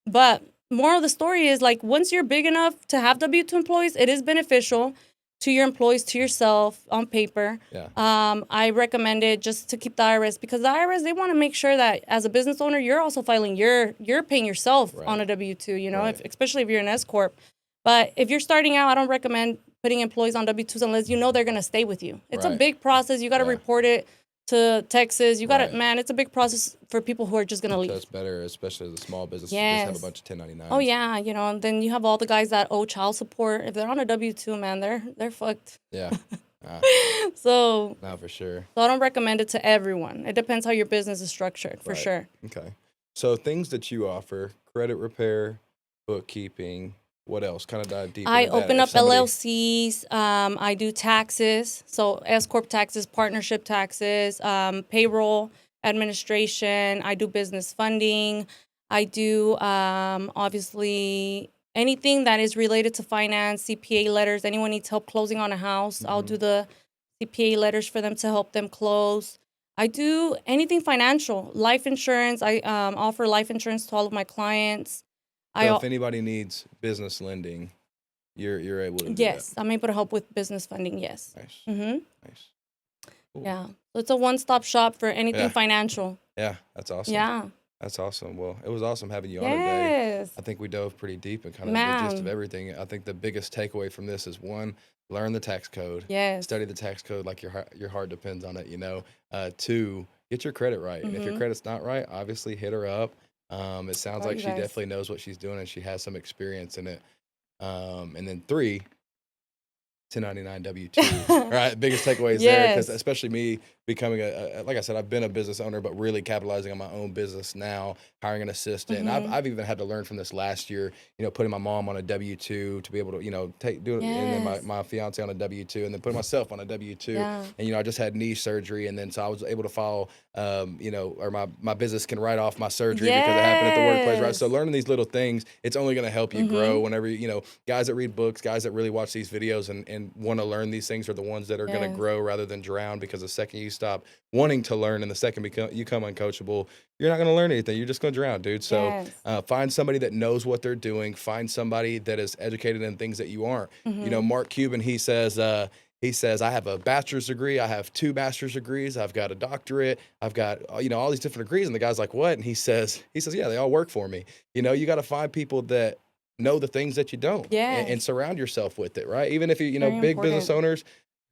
S2: But moral of the story is, like, once you're big enough to have W-2 employees, it is beneficial to your employees, to yourself on paper.
S1: Yeah.
S2: I recommend it just to keep the IRS, because the IRS, they want to make sure that as a business owner, you're also filing, you're paying yourself
S1: Right.
S2: on a W-2, you know,
S1: Right.
S2: especially if you're an S Corp. But if you're starting out, I don't recommend putting employees on W-2s unless you know they're going to stay with you. It's a
S1: Right.
S2: big process. You got to
S1: Yeah.
S2: report it to Texas. You got to,
S1: Right.
S2: man, it's a big process for people who are just going to leave.
S1: That's better, especially as a small business. You
S2: Yes.
S1: just have a bunch of 1099s.
S2: Oh yeah, you know, and then you have all the guys that owe child support. If they're on a W-2, man, they're fucked.
S1: Yeah.
S2: So
S1: No, for sure.
S2: I don't recommend it to everyone. It depends how your business is structured, for
S1: Right.
S2: sure.
S1: Okay. So things that you offer: credit repair, bookkeeping. What else? Kind of dive deeper.
S2: I
S1: into that.
S2: open
S1: If
S2: up
S1: somebody-
S2: LLCs. I do taxes, so S corp taxes, partnership taxes, payroll administration. I do business funding. I do obviously anything that is related to finance, CPA letters. Anyone needs help closing on a house, I'll do the CPA letters for them to help them close. I do anything financial, life insurance. I offer life insurance to all of my clients.
S1: So if anybody needs business lending, you're able to do
S2: Yes, I'm able to help with business funding. Yes.
S1: that. Nice.
S2: Mm-hmm.
S1: Nice. Cool.
S2: Yeah. So it's a one-stop shop for anything
S1: Yeah.
S2: financial.
S1: Yeah, that's awesome.
S2: Yeah.
S1: That's awesome. Well, it was awesome having you on today.
S2: Yes.
S1: I think we dove pretty deep and kind of the gist of
S2: Man.
S1: everything. I think the biggest takeaway from this is, one, learn the tax code.
S2: Yes.
S1: Study the tax code like your heart depends on it, you know. Two, get your credit right. And if your
S2: Mhm.
S1: credit's not right, obviously hit her up. It sounds
S2: Right,
S1: like
S2: you
S1: she
S2: guys.
S1: definitely knows what she's doing and she has some experience in it. And then three, 1099 W-2. Right, biggest takeaway is there, because
S2: Yes.
S1: especially me becoming like I said, I've been a business owner, but really capitalizing on my own business now, hiring an assistant. And
S2: Mhm.
S1: I've even had to learn from this last year, you know, putting my mom on a W-2 to be able to, you know, do it, and then
S2: Yes.
S1: my fiance on a W-2, and then putting myself on a W-2.
S2: Yeah.
S1: And, you know, I just had knee surgery, and then so I was able to file, you know, or my business can write off my surgery because it happened at the workplace, right? So
S2: Yes.
S1: learning these little things, it's only going to help you
S2: Mhm.
S1: grow whenever, you know, guys that read books, guys that really watch these videos and want to learn these things are the ones that are going to
S2: Yes.
S1: grow rather than drown, because the second you stop wanting to learn and the second you become uncoachable, you're not going to learn anything. You're just going to drown, dude. So
S2: Yes.
S1: find somebody that knows what they're doing. Find somebody that is educated in things that you aren't. You know,
S2: Mhm.
S1: Mark Cuban, he says, I have a bachelor's degree. I have 2 master's degrees. I've got a doctorate. I've got, you know, all these different degrees. And the guy's like, what? And he says, yeah, they all work for me. You know, you got to find people that know the things that you don't, and
S2: Yes.
S1: surround yourself with it, right? Even if you know,
S2: Very
S1: big business
S2: important.
S1: owners,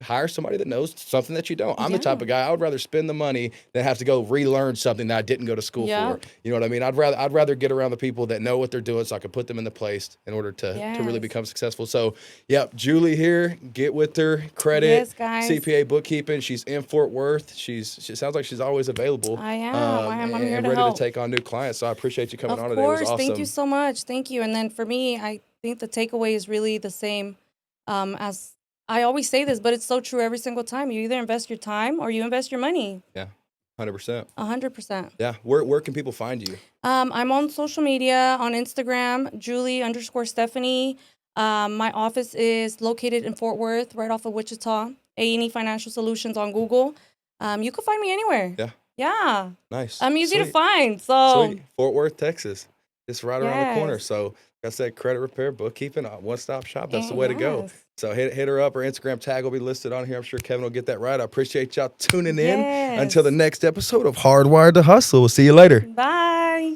S1: hire somebody that knows something that you don't. I'm the type
S2: Yeah.
S1: of guy, I would rather spend the money than have to go relearn something that I didn't go to school
S2: Yeah.
S1: for. You know what I mean? I'd rather get around the people that know what they're doing so I can put them in the place in order to really
S2: Yes.
S1: become successful. So, yep, Julie here, get with her, credit,
S2: Yes, guys.
S1: CPA, bookkeeping. She's in Fort Worth. She sounds like she's always available.
S2: I am. I'm
S1: and
S2: here to
S1: ready
S2: help.
S1: to take on new clients. So I appreciate you coming
S2: Of
S1: on today. It was
S2: course.
S1: awesome.
S2: Thank you so much. Thank you. And then for me, I think the takeaway is really the same as I always say this, but it's so true every single time. You either invest your time or you invest your money.
S1: Yeah, 100%.
S2: 100%.
S1: Yeah, where can people find you?
S2: I'm on social media, on Instagram, Julie_Stephanie. My office is located in Fort Worth, right off of Wichita. A&E Financial Solutions on Google. You can find me anywhere.
S1: Yeah.
S2: Yeah.
S1: Nice.
S2: I'm easy to
S1: Sweet.
S2: find. So
S1: Sweet. Fort Worth, Texas. Just right around the corner.
S2: Yes.
S1: So, like I said, credit repair, bookkeeping, one-stop shop. That's the way to go.
S2: Yes.
S1: So hit her up. Her Instagram tag will be listed on here. I'm sure Kevin will get that right. I appreciate y'all tuning in.
S2: Yes.
S1: Until the next episode of Hardwired to Hustle. We'll see you later.
S2: Bye.